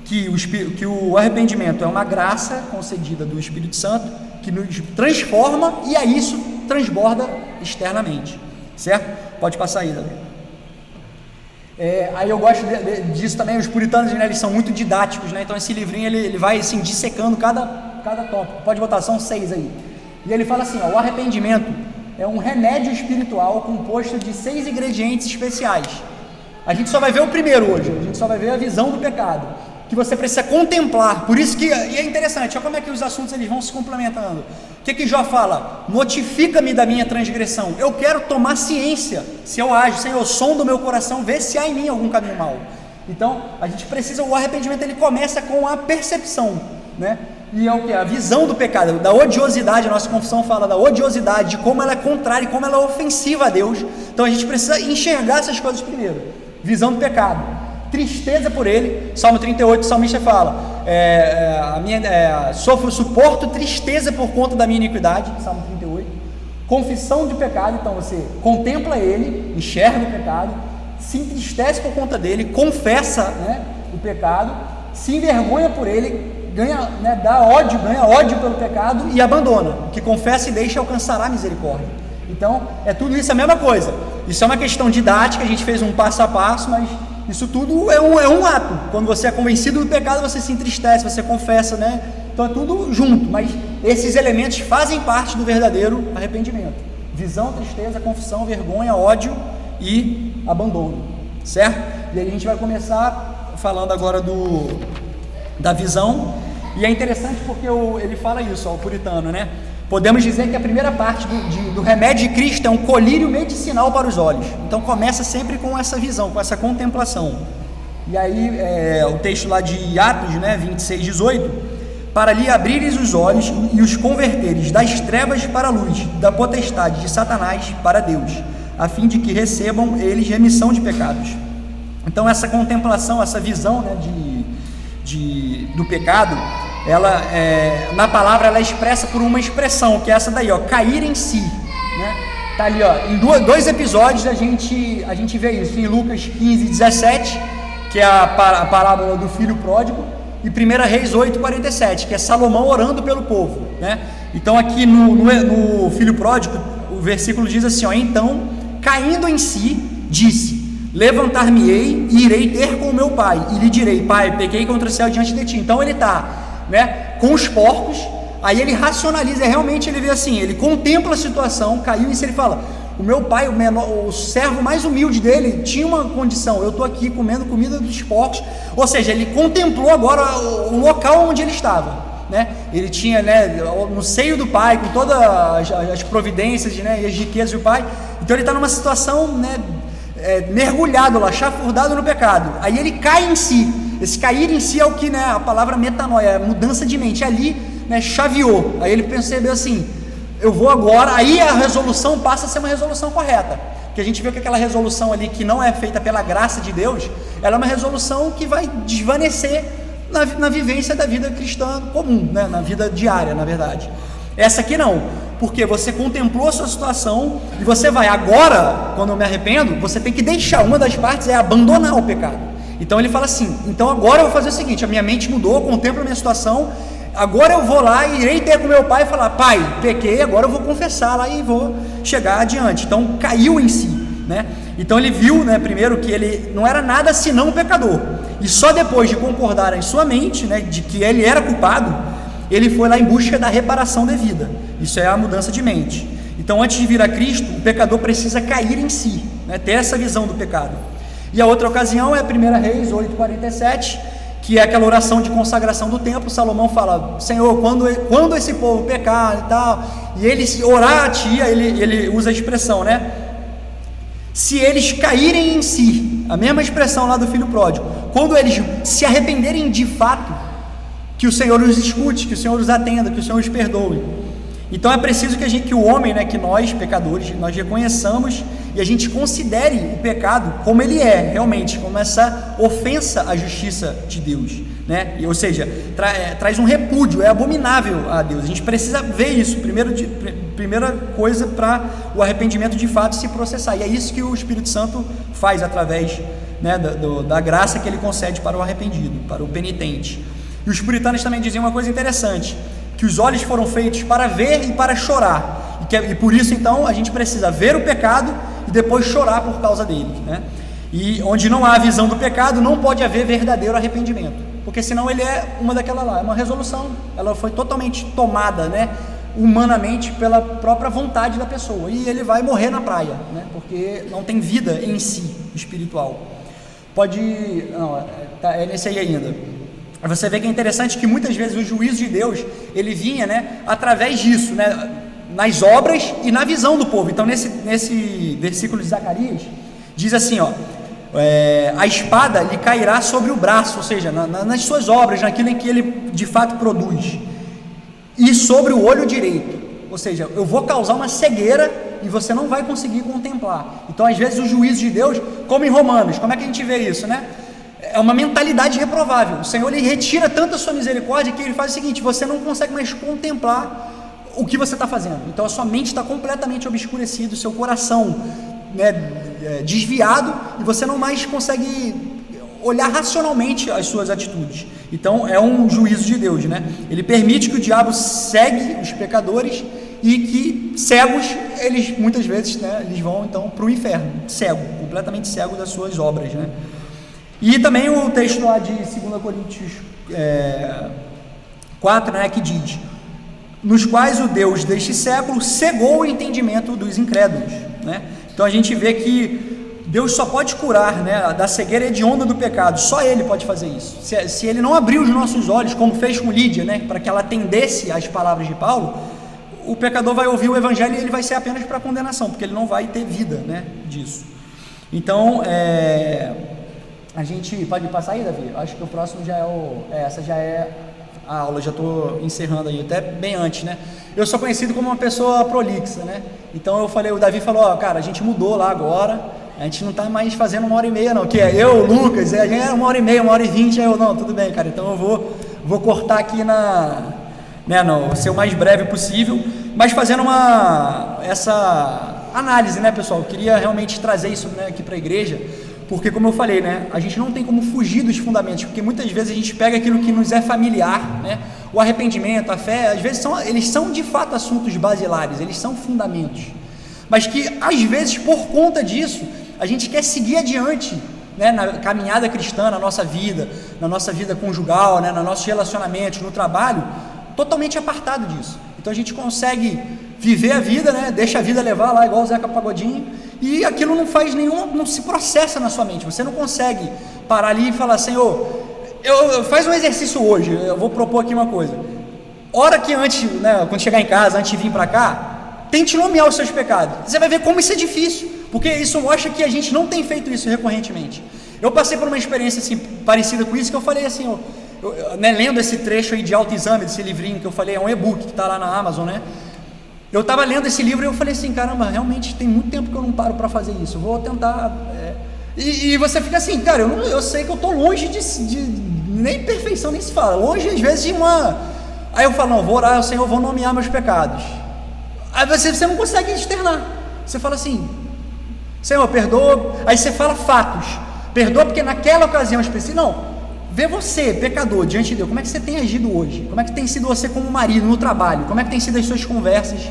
que o arrependimento é uma graça concedida do Espírito Santo, que nos transforma, e a isso transborda externamente, certo? Pode passar aí, Davi. Aí eu gosto disso também. Os puritanos, né, eles são muito didáticos, né? Então esse livrinho ele vai assim dissecando cada tópico. Pode botar, são 6 aí. E ele fala assim, ó, o arrependimento é um remédio espiritual composto de 6 ingredientes especiais. A gente só vai ver o primeiro hoje, a gente só vai ver a visão do pecado, que você precisa contemplar. Por isso que, e é interessante, olha como é que os assuntos eles vão se complementando. O que Jó fala? Notifica-me da minha transgressão. Eu quero tomar ciência, se eu ajo, Senhor, som do meu coração, vê se há em mim algum caminho mau. Então, a gente precisa, o arrependimento ele começa com a percepção, né? E é o que? A visão do pecado, da odiosidade. A nossa confissão fala da odiosidade, de como ela é contrária, como ela é ofensiva a Deus. Então a gente precisa enxergar essas coisas primeiro. Visão do pecado, tristeza por ele. Salmo 38, o salmista fala, suporto tristeza por conta da minha iniquidade. Salmo 38. Confissão de pecado, então você contempla ele, enxerga o pecado, se entristece por conta dele, confessa, né, o pecado, se envergonha por ele, ganha ódio pelo pecado e abandona. O que confessa e deixa alcançará a misericórdia. Então, é tudo isso a mesma coisa. Isso é uma questão didática, a gente fez um passo a passo, mas isso tudo é um ato. Quando você é convencido do pecado, você se entristece, você confessa, né? Então é tudo junto, mas esses elementos fazem parte do verdadeiro arrependimento. Visão, tristeza, confissão, vergonha, ódio e abandono, certo? E aí a gente vai começar falando agora da visão, e é interessante porque ele fala isso, ó, o puritano, né? Podemos dizer que a primeira parte do remédio de Cristo é um colírio medicinal para os olhos. Então começa sempre com essa visão, com essa contemplação. E aí o texto lá de Atos, né, 26, 18, para lhe abrires os olhos e os converteres das trevas para a luz, da potestade de Satanás para Deus, a fim de que recebam eles remissão de pecados. Então essa contemplação, essa visão, né, do pecado, ela na palavra ela é expressa por uma expressão, que é essa daí, ó, cair em si, né? Tá ali, ó, em dois episódios a gente vê isso, em Lucas 15, 17, que é a parábola do filho pródigo, e 1 Reis 8, 47, que é Salomão orando pelo povo, né? Então aqui no filho pródigo, o versículo diz assim, ó, então, caindo em si, disse, levantar-me-ei e irei ter com o meu pai, e lhe direi, pai, pequei contra o céu diante de ti. Então ele está, né, com os porcos, aí ele racionaliza, realmente ele vê assim, ele contempla a situação, caiu em si, ele fala, o meu pai, o servo mais humilde dele, tinha uma condição, eu estou aqui comendo comida dos porcos, ou seja, ele contemplou agora o local onde ele estava, né? Ele tinha, né, no seio do pai, com todas as providências, né, e as riquezas do pai, então ele está numa situação, né, mergulhado lá, chafurdado no pecado. Aí ele cai em si. Esse cair em si é o que, né, a palavra metanoia, é mudança de mente. Ali, né, chaveou. Aí ele percebeu assim, eu vou agora. Aí a resolução passa a ser uma resolução correta, que a gente vê que aquela resolução ali que não é feita pela graça de Deus, ela é uma resolução que vai desvanecer na vivência da vida cristã comum, né, na vida diária, na verdade. Essa aqui não, porque você contemplou a sua situação e você vai agora, quando eu me arrependo, você tem que deixar, uma das partes é abandonar o pecado. Então ele fala assim, então agora eu vou fazer o seguinte, a minha mente mudou, eu contemplo a minha situação, agora eu vou lá e irei ter com meu pai e falar, pai, pequei, agora eu vou confessar lá e vou chegar adiante. Então caiu em si, né? Então ele viu, né, primeiro que ele não era nada senão um pecador, e só depois de concordar em sua mente, né, de que ele era culpado, ele foi lá em busca da reparação devida. Isso é a mudança de mente. Então, antes de vir a Cristo, o pecador precisa cair em si, né? Ter essa visão do pecado. E a outra ocasião é 1 Reis 8, 47, que é aquela oração de consagração do templo. Salomão fala, Senhor, quando esse povo pecar e tal, e eles orar a ti, ele usa a expressão, né? Se eles caírem em si, a mesma expressão lá do filho pródigo, quando eles se arrependerem de fato, que o Senhor os escute, que o Senhor os atenda, que o Senhor os perdoe. Então é preciso que o homem, né, que nós, pecadores, nós reconheçamos e a gente considere o pecado como ele é, realmente, como essa ofensa à justiça de Deus, né? Ou seja, traz um repúdio, é abominável a Deus. A gente precisa ver isso, primeira coisa para o arrependimento de fato se processar, e é isso que o Espírito Santo faz através, né, da graça que ele concede para o arrependido, para o penitente. E os puritanos também diziam uma coisa interessante, que os olhos foram feitos para ver e para chorar, e por isso então a gente precisa ver o pecado e depois chorar por causa deles, né? E onde não há a visão do pecado, não pode haver verdadeiro arrependimento, porque senão ele é uma daquela lá, é uma resolução, ela foi totalmente tomada, né, humanamente pela própria vontade da pessoa, e ele vai morrer na praia, né, porque não tem vida em si espiritual. É nesse aí ainda. Você vê que é interessante que muitas vezes o juízo de Deus, ele vinha, né, através disso, né, nas obras e na visão do povo. Então nesse versículo de Zacarias, diz assim, ó, a espada lhe cairá sobre o braço, ou seja, nas suas obras, naquilo em que ele de fato produz, e sobre o olho direito, ou seja, eu vou causar uma cegueira e você não vai conseguir contemplar. Então às vezes o juízo de Deus, como em Romanos, como é que a gente vê isso, né? É uma mentalidade reprovável. O Senhor, ele retira tanto a sua misericórdia que ele faz o seguinte: você não consegue mais contemplar o que você está fazendo. Então a sua mente está completamente obscurecida, o seu coração, né, desviado, e você não mais consegue olhar racionalmente as suas atitudes. Então é um juízo de Deus, né? Ele permite que o diabo segue os pecadores e que cegos, eles muitas vezes, né, eles vão então para o inferno, cego, completamente cego das suas obras, né? E também o texto lá de 2 Coríntios 4, né, que diz: nos quais o Deus deste século cegou o entendimento dos incrédulos, né? Então a gente vê que Deus só pode curar, né, da cegueira hedionda do pecado, só Ele pode fazer isso. Se Ele não abrir os nossos olhos, como fez com Lídia, né, para que ela atendesse às palavras de Paulo, o pecador vai ouvir o evangelho e ele vai ser apenas para condenação, porque ele não vai ter vida, né, disso. Então, a gente pode passar aí, Davi? Acho que o próximo já é essa já é a aula, já estou encerrando aí, até bem antes, né? Eu sou conhecido como uma pessoa prolixa, né? Então o Davi falou, ó, cara, a gente mudou lá agora, a gente não está mais fazendo 1h30 não, que é eu, o Lucas, a gente era 1h30, 1h20, aí eu, não, tudo bem, cara, então eu vou cortar aqui no ser o mais breve possível, mas fazendo essa análise, né, pessoal? Eu queria realmente trazer isso, né, aqui para a igreja, porque, como eu falei, né, a gente não tem como fugir dos fundamentos, porque muitas vezes a gente pega aquilo que nos é familiar, né, o arrependimento, a fé, às vezes eles são de fato assuntos basilares, eles são fundamentos, mas que às vezes por conta disso, a gente quer seguir adiante, né, na caminhada cristã, na nossa vida conjugal, né, nos nossos relacionamentos, no trabalho, totalmente apartado disso. Então a gente consegue viver a vida, né, deixa a vida levar lá, igual o Zeca Pagodinho, e aquilo não se processa na sua mente. Você não consegue parar ali e falar, Senhor, faz um exercício hoje, eu vou propor aqui uma coisa. Hora que antes, né, quando chegar em casa, antes de vir para cá, tente nomear os seus pecados. Você vai ver como isso é difícil, porque isso mostra que a gente não tem feito isso recorrentemente. Eu passei por uma experiência assim, parecida com isso, que eu falei assim, né, lendo esse trecho aí de autoexame, desse livrinho que eu falei, é um e-book que está lá na Amazon, né? Eu estava lendo esse livro e eu falei assim, caramba, realmente tem muito tempo que eu não paro para fazer isso, eu vou tentar. E você fica assim, cara, eu sei que eu estou longe de nem perfeição, nem se fala, longe às vezes de uma. Aí eu falo, não, vou orar ao Senhor, vou nomear meus pecados. Aí você não consegue externar, você fala assim, Senhor, perdoa. Aí você fala fatos, perdoa porque naquela ocasião específica, não. Vê você, pecador, diante de Deus, como é que você tem agido hoje? Como é que tem sido você como marido, no trabalho? Como é que tem sido as suas conversas?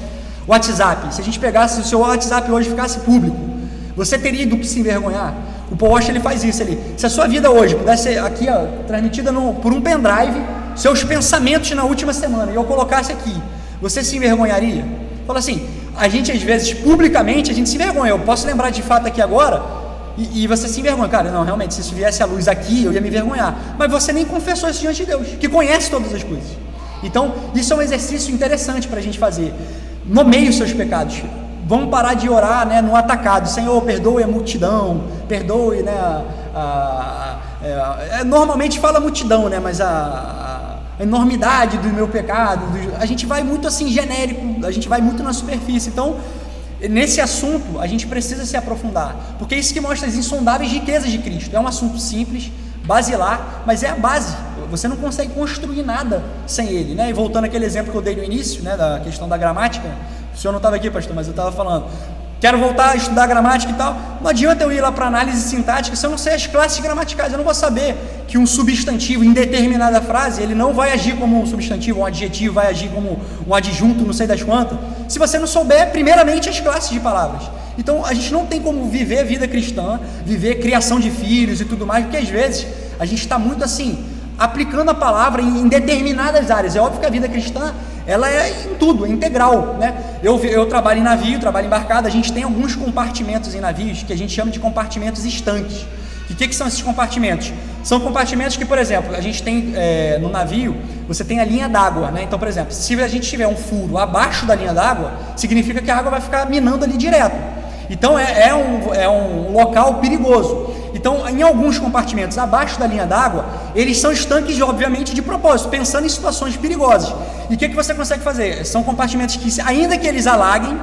WhatsApp, se a gente pegasse o seu WhatsApp hoje e ficasse público, você teria do que se envergonhar? O Paul Washer, ele faz isso ali. Se a sua vida hoje pudesse ser aqui, ó, transmitida por um pendrive, seus pensamentos na última semana, e eu colocasse aqui, você se envergonharia? Fala assim, a gente às vezes, publicamente, a gente se envergonha. Eu posso lembrar de fato aqui agora, e você se envergonha, cara, não, realmente, se isso viesse à luz aqui, eu ia me envergonhar, mas você nem confessou isso diante de Deus, que conhece todas as coisas. Então, isso é um exercício interessante para a gente fazer. Nomeie os seus pecados. Vamos parar de orar, né, no atacado, Senhor, perdoe a multidão, perdoe, né, normalmente fala multidão, né, mas a enormidade do meu pecado, a gente vai muito assim genérico, a gente vai muito na superfície. Então, nesse assunto a gente precisa se aprofundar, porque é isso que mostra as insondáveis riquezas de Cristo. É um assunto simples, basilar, mas é a base. Você não consegue construir nada sem ele, né? E voltando àquele exemplo que eu dei no início, né, da questão da gramática, o senhor não estava aqui, pastor, mas eu estava falando, quero voltar a estudar gramática e tal. Não adianta eu ir lá para análise sintática se eu não sei as classes gramaticais. Eu não vou saber que um substantivo em determinada frase, ele não vai agir como um substantivo, um adjetivo vai agir como um adjunto, não sei das quantas, se você não souber primeiramente as classes de palavras. Então a gente não tem como viver a vida cristã, viver criação de filhos e tudo mais, porque às vezes a gente está muito assim, aplicando a palavra em determinadas áreas. É óbvio que a vida cristã, ela é em tudo, é integral, né? Eu trabalho em navio, trabalho embarcado, a gente tem alguns compartimentos em navios que a gente chama de compartimentos estanques. E o que são esses compartimentos? São compartimentos que, por exemplo, a gente tem no navio, você tem a linha d'água, né? Então, por exemplo, se a gente tiver um furo abaixo da linha d'água, significa que a água vai ficar minando ali direto. Então é um local perigoso. Então, em alguns compartimentos abaixo da linha d'água, eles são estanques, obviamente, de propósito, pensando em situações perigosas. E o que você consegue fazer? São compartimentos que, ainda que eles alaguem,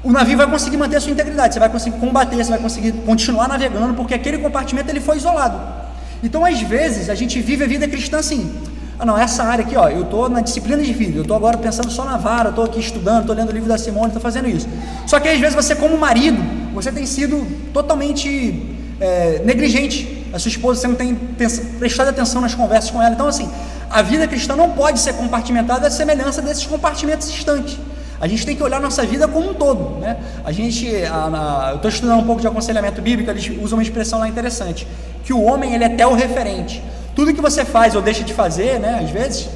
o navio vai conseguir manter a sua integridade, você vai conseguir combater, você vai conseguir continuar navegando, porque aquele compartimento ele foi isolado. Então, às vezes, a gente vive a vida cristã assim. Não, essa área aqui, ó, eu estou na disciplina de vida, eu estou agora pensando só na vara, eu estou aqui estudando, estou lendo o livro da Simone, estou fazendo isso. Só que às vezes você, como marido, você tem sido totalmente negligente. A sua esposa, você não tem prestado atenção nas conversas com ela. Então, assim, a vida cristã não pode ser compartimentada à semelhança desses compartimentos estanques. A gente tem que olhar a nossa vida como um todo, né? Eu estou estudando um pouco de aconselhamento bíblico, eles usam uma expressão lá interessante, que o homem ele é telorreferente. Tudo que você faz ou deixa de fazer, né, às vezes,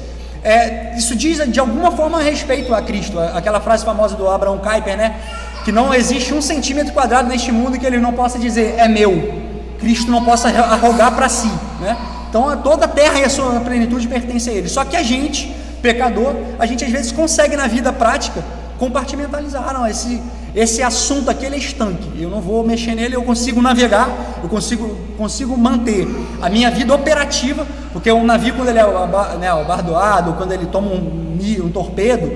isso diz de alguma forma a respeito a Cristo. Aquela frase famosa do Abraham Kuyper, né, que não existe 1 centímetro quadrado neste mundo que ele não possa dizer é meu, Cristo não possa arrogar para si, né? Então toda a terra e a sua plenitude pertence a ele. Só que a gente, pecador, a gente às vezes consegue na vida prática compartimentalizar. Não, esse assunto aqui ele é estanque, eu não vou mexer nele, eu consigo navegar, eu consigo manter a minha vida operativa, porque um navio, quando ele é abardoado, quando ele toma um torpedo,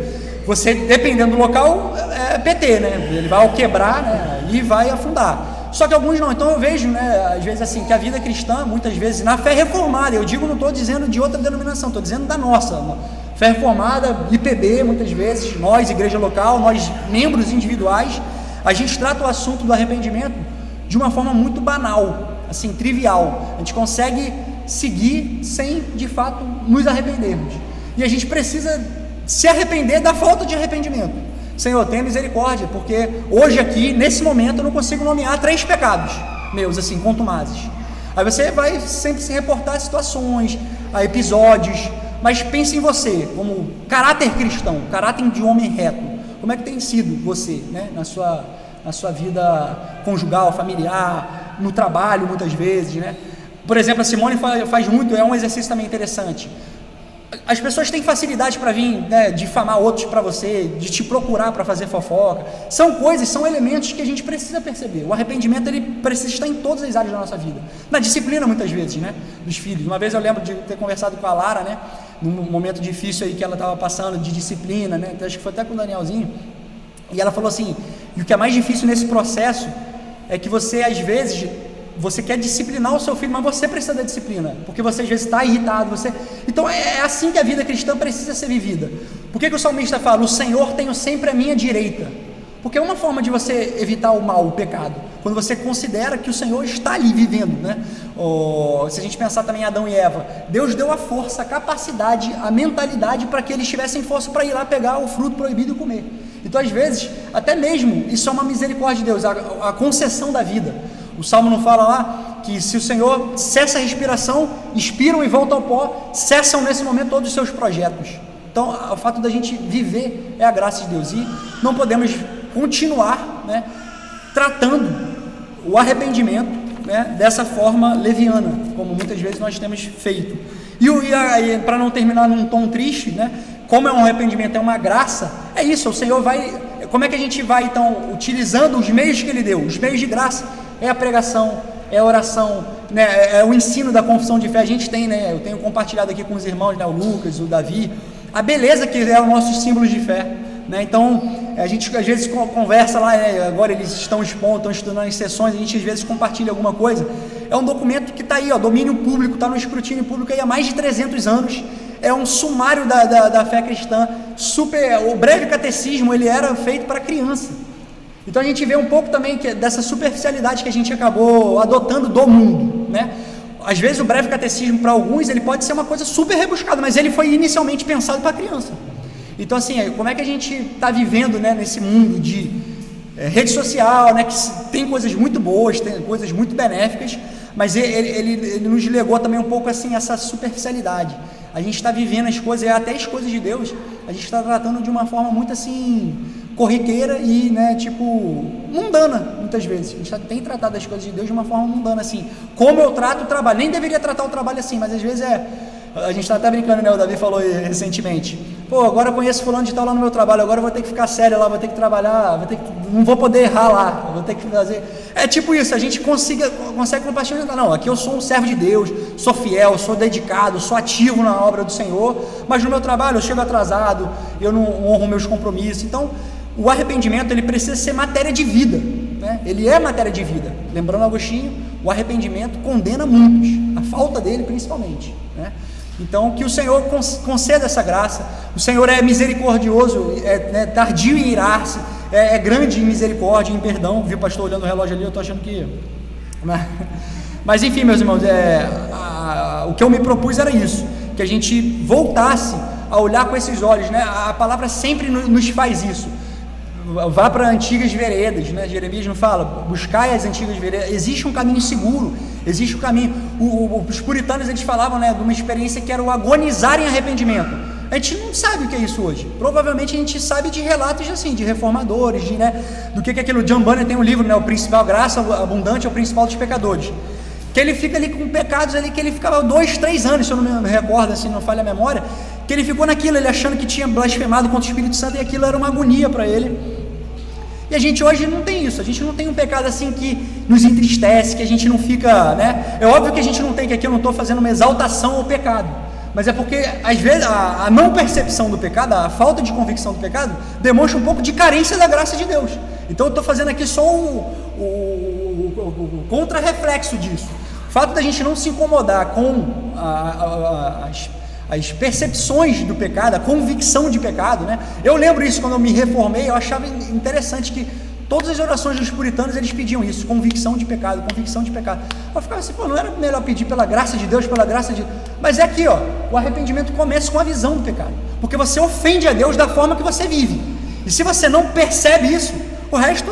você, dependendo do local, é PT, né? Ele vai quebrar, né? E vai afundar. Só que alguns não. Então eu vejo, né, às vezes assim, que a vida cristã, muitas vezes, na fé reformada, eu digo, não estou dizendo de outra denominação, estou dizendo da nossa, fé reformada, IPB, muitas vezes, nós, igreja local, nós, membros individuais, a gente trata o assunto do arrependimento de uma forma muito banal, assim, trivial. A gente consegue seguir sem, de fato, nos arrependermos. E a gente precisa se arrepender da falta de arrependimento. Senhor, tenha misericórdia, porque hoje aqui, nesse momento, eu não consigo nomear 3 pecados meus, assim, contumazes. Aí você vai sempre se reportar a situações, a episódios, mas pense em você, como caráter cristão, caráter de homem reto. Como é que tem sido você, né, na sua vida conjugal, familiar, no trabalho, muitas vezes, né? Por exemplo, a Simone faz muito, é um exercício também interessante. As pessoas têm facilidade para vir, né, difamar outros para você, de te procurar para fazer fofoca. São coisas, são elementos que a gente precisa perceber. O arrependimento ele precisa estar em todas as áreas da nossa vida. Na disciplina, muitas vezes, né, dos filhos. Uma vez eu lembro de ter conversado com a Lara, né, num momento difícil aí que ela estava passando de disciplina, né, então acho que foi até com o Danielzinho. E ela falou assim: e o que é mais difícil nesse processo é que você, às vezes, você quer disciplinar o seu filho, mas você precisa da disciplina, porque você às vezes está irritado, então é assim que a vida cristã precisa ser vivida. Por que o salmista fala, o Senhor tenho sempre à minha direita? Porque é uma forma de você evitar o mal, o pecado, quando você considera que o Senhor está ali vivendo, né? Se a gente pensar também em Adão e Eva, Deus deu a força, a capacidade, a mentalidade para que eles tivessem força para ir lá pegar o fruto proibido e comer. Então às vezes, até mesmo, isso é uma misericórdia de Deus, a concessão da vida. O Salmo não fala lá que se o Senhor cessa a respiração, expiram e voltam ao pó, cessam nesse momento todos os seus projetos. Então o fato da gente viver é a graça de Deus, e não podemos continuar, né, tratando o arrependimento, né, dessa forma leviana, como muitas vezes nós temos feito. E para não terminar num tom triste, né, como é um arrependimento, é uma graça, é isso, o Senhor vai... Como é que a gente vai então, utilizando os meios que Ele deu, os meios de graça? É a pregação, é a oração, né, é o ensino da confissão de fé. A gente tem, né, eu tenho compartilhado aqui com os irmãos, né, o Lucas, o Davi, a beleza que é os nossos símbolos de fé, né? Então a gente às vezes conversa lá, agora eles estão expondo, estão estudando as sessões, a gente às vezes compartilha alguma coisa. É um documento que está aí, ó, domínio público, está no escrutínio público aí há mais de 300 anos. É um sumário da fé cristã, o breve catecismo, ele era feito para criança. Então a gente vê um pouco também dessa superficialidade que a gente acabou adotando do mundo, né? Às vezes o breve catecismo para alguns ele pode ser uma coisa super rebuscada, mas ele foi inicialmente pensado para criança. Então assim, como é que a gente está vivendo, né, nesse mundo de rede social, né, que tem coisas muito boas, tem coisas muito benéficas, mas ele nos legou também um pouco assim essa superficialidade. A gente está vivendo as coisas, até as coisas de Deus, a gente está tratando de uma forma muito assim corriqueira e, né, tipo, mundana, muitas vezes. A gente tem tratado as coisas de Deus de uma forma mundana, assim, como eu trato o trabalho. Nem deveria tratar o trabalho assim, mas às vezes a gente está até brincando, né, o Davi falou recentemente, pô, agora eu conheço fulano de tal lá no meu trabalho, agora eu vou ter que ficar sério lá, vou ter que trabalhar, não vou poder errar lá, vou ter que fazer, é tipo isso, a gente consegue compartilhar, não, aqui eu sou um servo de Deus, sou fiel, sou dedicado, sou ativo na obra do Senhor, mas no meu trabalho eu chego atrasado, eu não honro meus compromissos. Então o arrependimento ele precisa ser matéria de vida, né? Ele é matéria de vida. Lembrando Agostinho, o arrependimento condena muitos, a falta dele principalmente, né? Então que o Senhor conceda essa graça. O Senhor é misericordioso, né, tardio em irar-se, é grande em misericórdia, em perdão. Viu o pastor olhando o relógio ali, eu estou achando que... Mas enfim, meus irmãos, o que eu me propus era isso, que a gente voltasse a olhar com esses olhos, né? A palavra sempre nos faz isso. Vá para antigas veredas, né? Jeremias não fala, buscai as antigas veredas. Existe um caminho seguro, existe um caminho. Os puritanos eles falavam, né, de uma experiência que era o agonizar em arrependimento. A gente não sabe o que é isso hoje. Provavelmente a gente sabe de relatos assim, de reformadores, né, do que é aquilo. John Bunyan tem um livro, né, o principal, graça abundante é o principal dos pecadores. Que ele fica ali com pecados ali que ele ficava 2, 3 anos, se eu não me recordo, assim, não falha a memória, que ele ficou naquilo, ele achando que tinha blasfemado contra o Espírito Santo e aquilo era uma agonia para ele. E a gente hoje não tem isso, a gente não tem um pecado assim que nos entristece, que a gente não fica, né? É óbvio que a gente não tem, que aqui eu não estou fazendo uma exaltação ao pecado, mas é porque às vezes a não percepção do pecado, a falta de convicção do pecado, demonstra um pouco de carência da graça de Deus. Então eu estou fazendo aqui só o contra-reflexo disso. O fato da gente não se incomodar com as percepções do pecado, a convicção de pecado, né? Eu lembro isso quando eu me reformei, eu achava interessante que todas as orações dos puritanos eles pediam isso, convicção de pecado, convicção de pecado. Eu ficava assim, pô, não era melhor pedir pela graça de Deus, pela graça de... Mas é aqui, ó, o arrependimento começa com a visão do pecado, porque você ofende a Deus da forma que você vive, e se você não percebe isso, o resto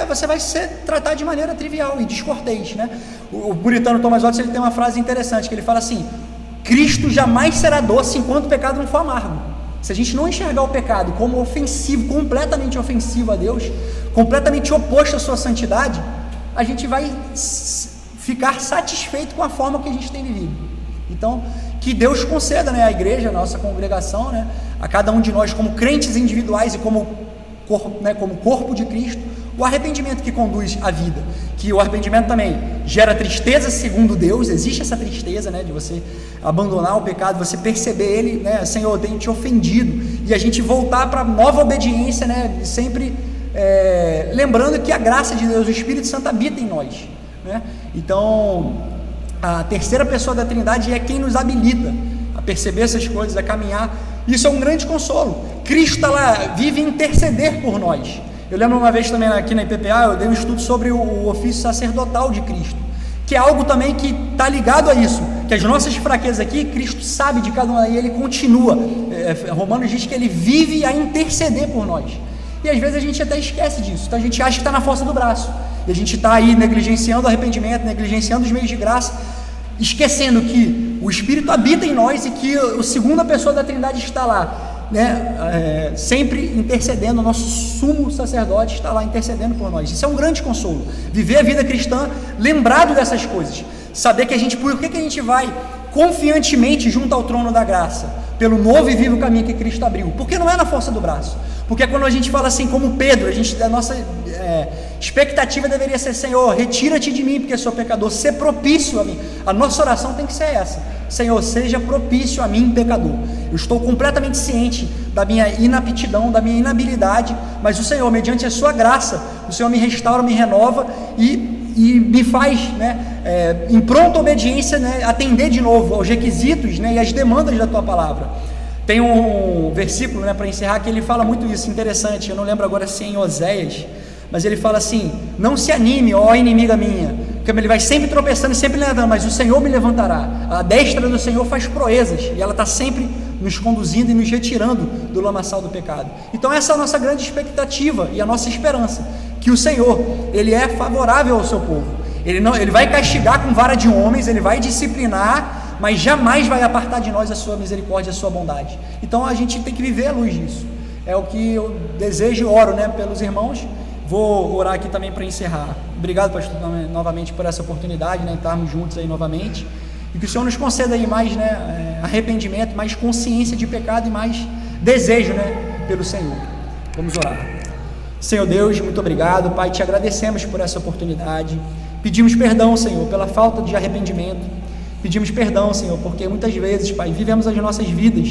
você vai ser tratado de maneira trivial e descortês, né? O puritano Thomas Watts, ele tem uma frase interessante, que ele fala assim: Cristo jamais será doce enquanto o pecado não for amargo. Se a gente não enxergar o pecado como ofensivo, completamente ofensivo a Deus, completamente oposto à sua santidade, a gente vai ficar satisfeito com a forma que a gente tem vivido. Então, que Deus conceda, né, à igreja, a nossa congregação, né, a cada um de nós como crentes individuais e como corpo de Cristo, o arrependimento que conduz à vida, que o arrependimento também gera tristeza segundo Deus, existe essa tristeza, né, de você abandonar o pecado, você perceber ele, né, Senhor, eu tenho te ofendido, e a gente voltar para nova obediência, né, sempre lembrando que a graça de Deus, o Espírito Santo habita em nós, né? Então a terceira pessoa da Trindade é quem nos habilita a perceber essas coisas, a caminhar. Isso é um grande consolo. Cristo está lá, vive interceder por nós. Eu lembro uma vez também aqui na IPPA, eu dei um estudo sobre o ofício sacerdotal de Cristo, que é algo também que está ligado a isso, que as nossas fraquezas aqui, Cristo sabe de cada uma, e Ele continua. Romanos diz que Ele vive a interceder por nós, e às vezes a gente até esquece disso, então a gente acha que está na força do braço, e a gente está aí negligenciando o arrependimento, negligenciando os meios de graça, esquecendo que o Espírito habita em nós e que a segunda pessoa da Trindade está lá, né, sempre intercedendo. O nosso sumo sacerdote está lá intercedendo por nós. Isso é um grande consolo, viver a vida cristã lembrado dessas coisas, saber que por que a gente vai confiantemente junto ao trono da graça, pelo novo e vivo caminho que Cristo abriu, porque não é na força do braço, porque quando a gente fala assim como Pedro, a nossa expectativa deveria ser: Senhor, retira-te de mim porque sou pecador, ser propício a mim. A nossa oração tem que ser essa: Senhor, seja propício a mim, pecador. Eu estou completamente ciente da minha inaptidão, da minha inabilidade, mas o Senhor, mediante a sua graça, o Senhor me restaura, me renova e me faz, né, em pronta obediência, né, atender de novo aos requisitos, né, e às demandas da tua palavra. Tem um versículo, né, para encerrar, que ele fala muito isso, interessante. Eu não lembro agora se é em Oséias, mas ele fala assim: não se anime, ó inimiga minha, porque ele vai sempre tropeçando e sempre levantando, mas o Senhor me levantará. A destra do Senhor faz proezas, e ela está sempre nos conduzindo e nos retirando do lamaçal do pecado. Então essa é a nossa grande expectativa e a nossa esperança, que o Senhor, ele é favorável ao seu povo. Ele vai castigar com vara de homens, ele vai disciplinar, mas jamais vai apartar de nós a sua misericórdia, a sua bondade. Então a gente tem que viver à luz disso. É o que eu desejo e oro, né, pelos irmãos. Vou orar aqui também para encerrar. Obrigado, pastor, novamente por essa oportunidade, né, estarmos juntos aí novamente, e que o Senhor nos conceda aí mais, né, arrependimento, mais consciência de pecado e mais desejo, né, pelo Senhor. Vamos orar. Senhor Deus, muito obrigado, Pai, te agradecemos por essa oportunidade. Pedimos perdão, Senhor, pela falta de arrependimento. Pedimos perdão, Senhor, porque muitas vezes, Pai, vivemos as nossas vidas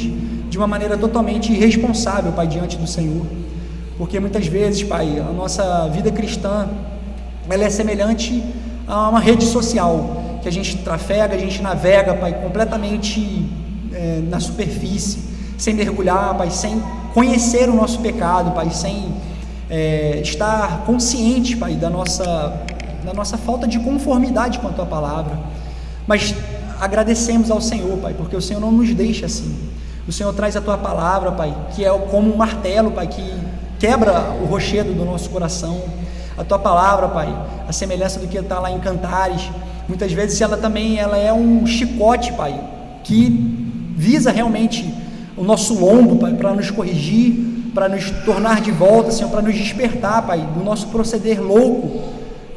de uma maneira totalmente irresponsável, Pai, diante do Senhor. Porque muitas vezes, Pai, a nossa vida cristã, ela é semelhante a uma rede social, que a gente trafega, a gente navega, Pai, completamente na superfície, sem mergulhar, Pai, sem conhecer o nosso pecado, Pai, sem estar consciente, Pai, da nossa falta de conformidade com a Tua Palavra. Mas agradecemos ao Senhor, Pai, porque o Senhor não nos deixa assim. O Senhor traz a Tua Palavra, Pai, que é como um martelo, Pai, que quebra o rochedo do nosso coração. A Tua Palavra, Pai, a semelhança do que está lá em Cantares, muitas vezes ela é um chicote, Pai, que visa realmente o nosso lombo, Pai, para nos corrigir, para nos tornar de volta, Senhor, para nos despertar, Pai, do nosso proceder louco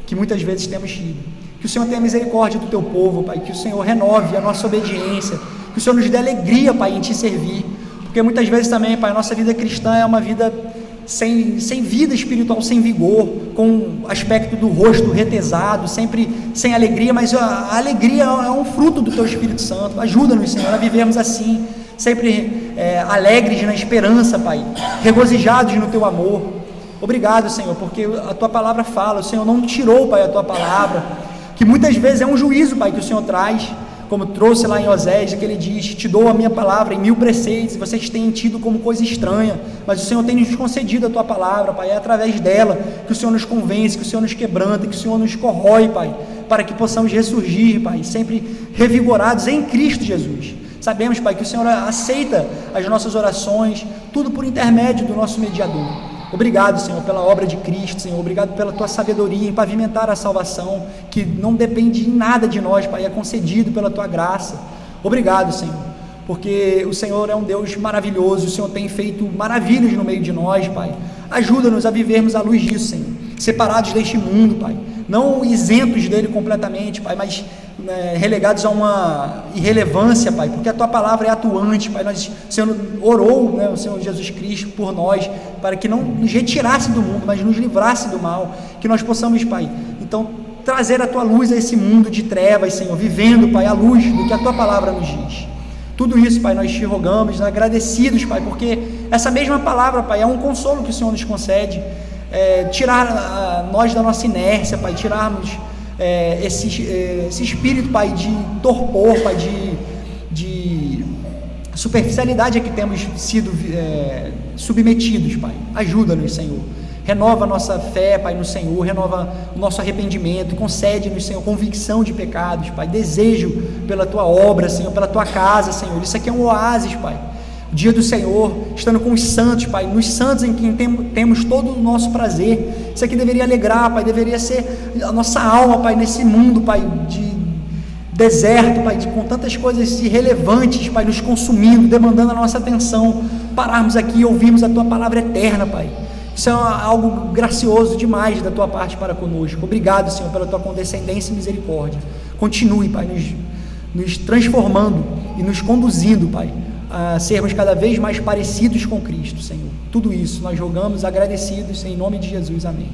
que muitas vezes temos tido. Que o Senhor tenha misericórdia do Teu povo, Pai, que o Senhor renove a nossa obediência, que o Senhor nos dê alegria, Pai, em Te servir, porque muitas vezes também, Pai, a nossa vida cristã é uma vida sem vida espiritual, sem vigor, com o aspecto do rosto retesado, sempre sem alegria, mas a alegria é um fruto do Teu Espírito Santo. Ajuda-nos, Senhor, a vivermos assim, sempre alegres na esperança, Pai, regozijados no Teu amor. Obrigado, Senhor, porque a Tua Palavra fala, o Senhor não tirou, Pai, a Tua Palavra, que muitas vezes é um juízo, Pai, que o Senhor traz, como trouxe lá em Oséias, que ele diz: te dou a minha palavra em 1000 preceitos, e vocês têm tido como coisa estranha, mas o Senhor tem nos concedido a Tua Palavra, Pai, é através dela que o Senhor nos convence, que o Senhor nos quebranta, que o Senhor nos corrói, Pai, para que possamos ressurgir, Pai, sempre revigorados em Cristo Jesus. Sabemos, Pai, que o Senhor aceita as nossas orações, tudo por intermédio do nosso mediador. Obrigado, Senhor, pela obra de Cristo, Senhor, obrigado pela Tua sabedoria em pavimentar a salvação, que não depende em nada de nós, Pai, é concedido pela Tua graça. Obrigado, Senhor, porque o Senhor é um Deus maravilhoso, o Senhor tem feito maravilhas no meio de nós, Pai. Ajuda-nos a vivermos à luz disso, Senhor, separados deste mundo, Pai, não isentos dele completamente, Pai, mas relegados a uma irrelevância, Pai, porque a Tua Palavra é atuante, Pai. O Senhor orou, né, o Senhor Jesus Cristo por nós, para que não nos retirasse do mundo, mas nos livrasse do mal, que nós possamos, Pai, então trazer a Tua luz a esse mundo de trevas, Senhor, vivendo, Pai, à luz do que a Tua Palavra nos diz. Tudo isso, Pai, nós Te rogamos, agradecidos, Pai, porque essa mesma palavra, Pai, é um consolo que o Senhor nos concede, tirar nós da nossa inércia, Pai, tirarmos esse espírito, Pai, de torpor, Pai, de superficialidade a que temos sido submetidos, Pai. Ajuda-nos, Senhor. Renova a nossa fé, Pai, no Senhor, renova o nosso arrependimento, concede-nos, Senhor, convicção de pecados, Pai, desejo pela Tua obra, Senhor, pela Tua casa, Senhor. Isso aqui é um oásis, Pai. O dia do Senhor, estando com os santos, Pai, nos santos em quem temos todo o nosso prazer. Isso aqui deveria alegrar, Pai, deveria ser a nossa alma, Pai, nesse mundo, Pai, de deserto, Pai, com tantas coisas irrelevantes, Pai, nos consumindo, demandando a nossa atenção, pararmos aqui e ouvirmos a Tua palavra eterna, Pai. Isso é algo gracioso demais da Tua parte para conosco. Obrigado, Senhor, pela Tua condescendência e misericórdia. Continue, Pai, nos transformando e nos conduzindo, Pai, a sermos cada vez mais parecidos com Cristo, Senhor. Tudo isso nós rogamos agradecidos em nome de Jesus. Amém.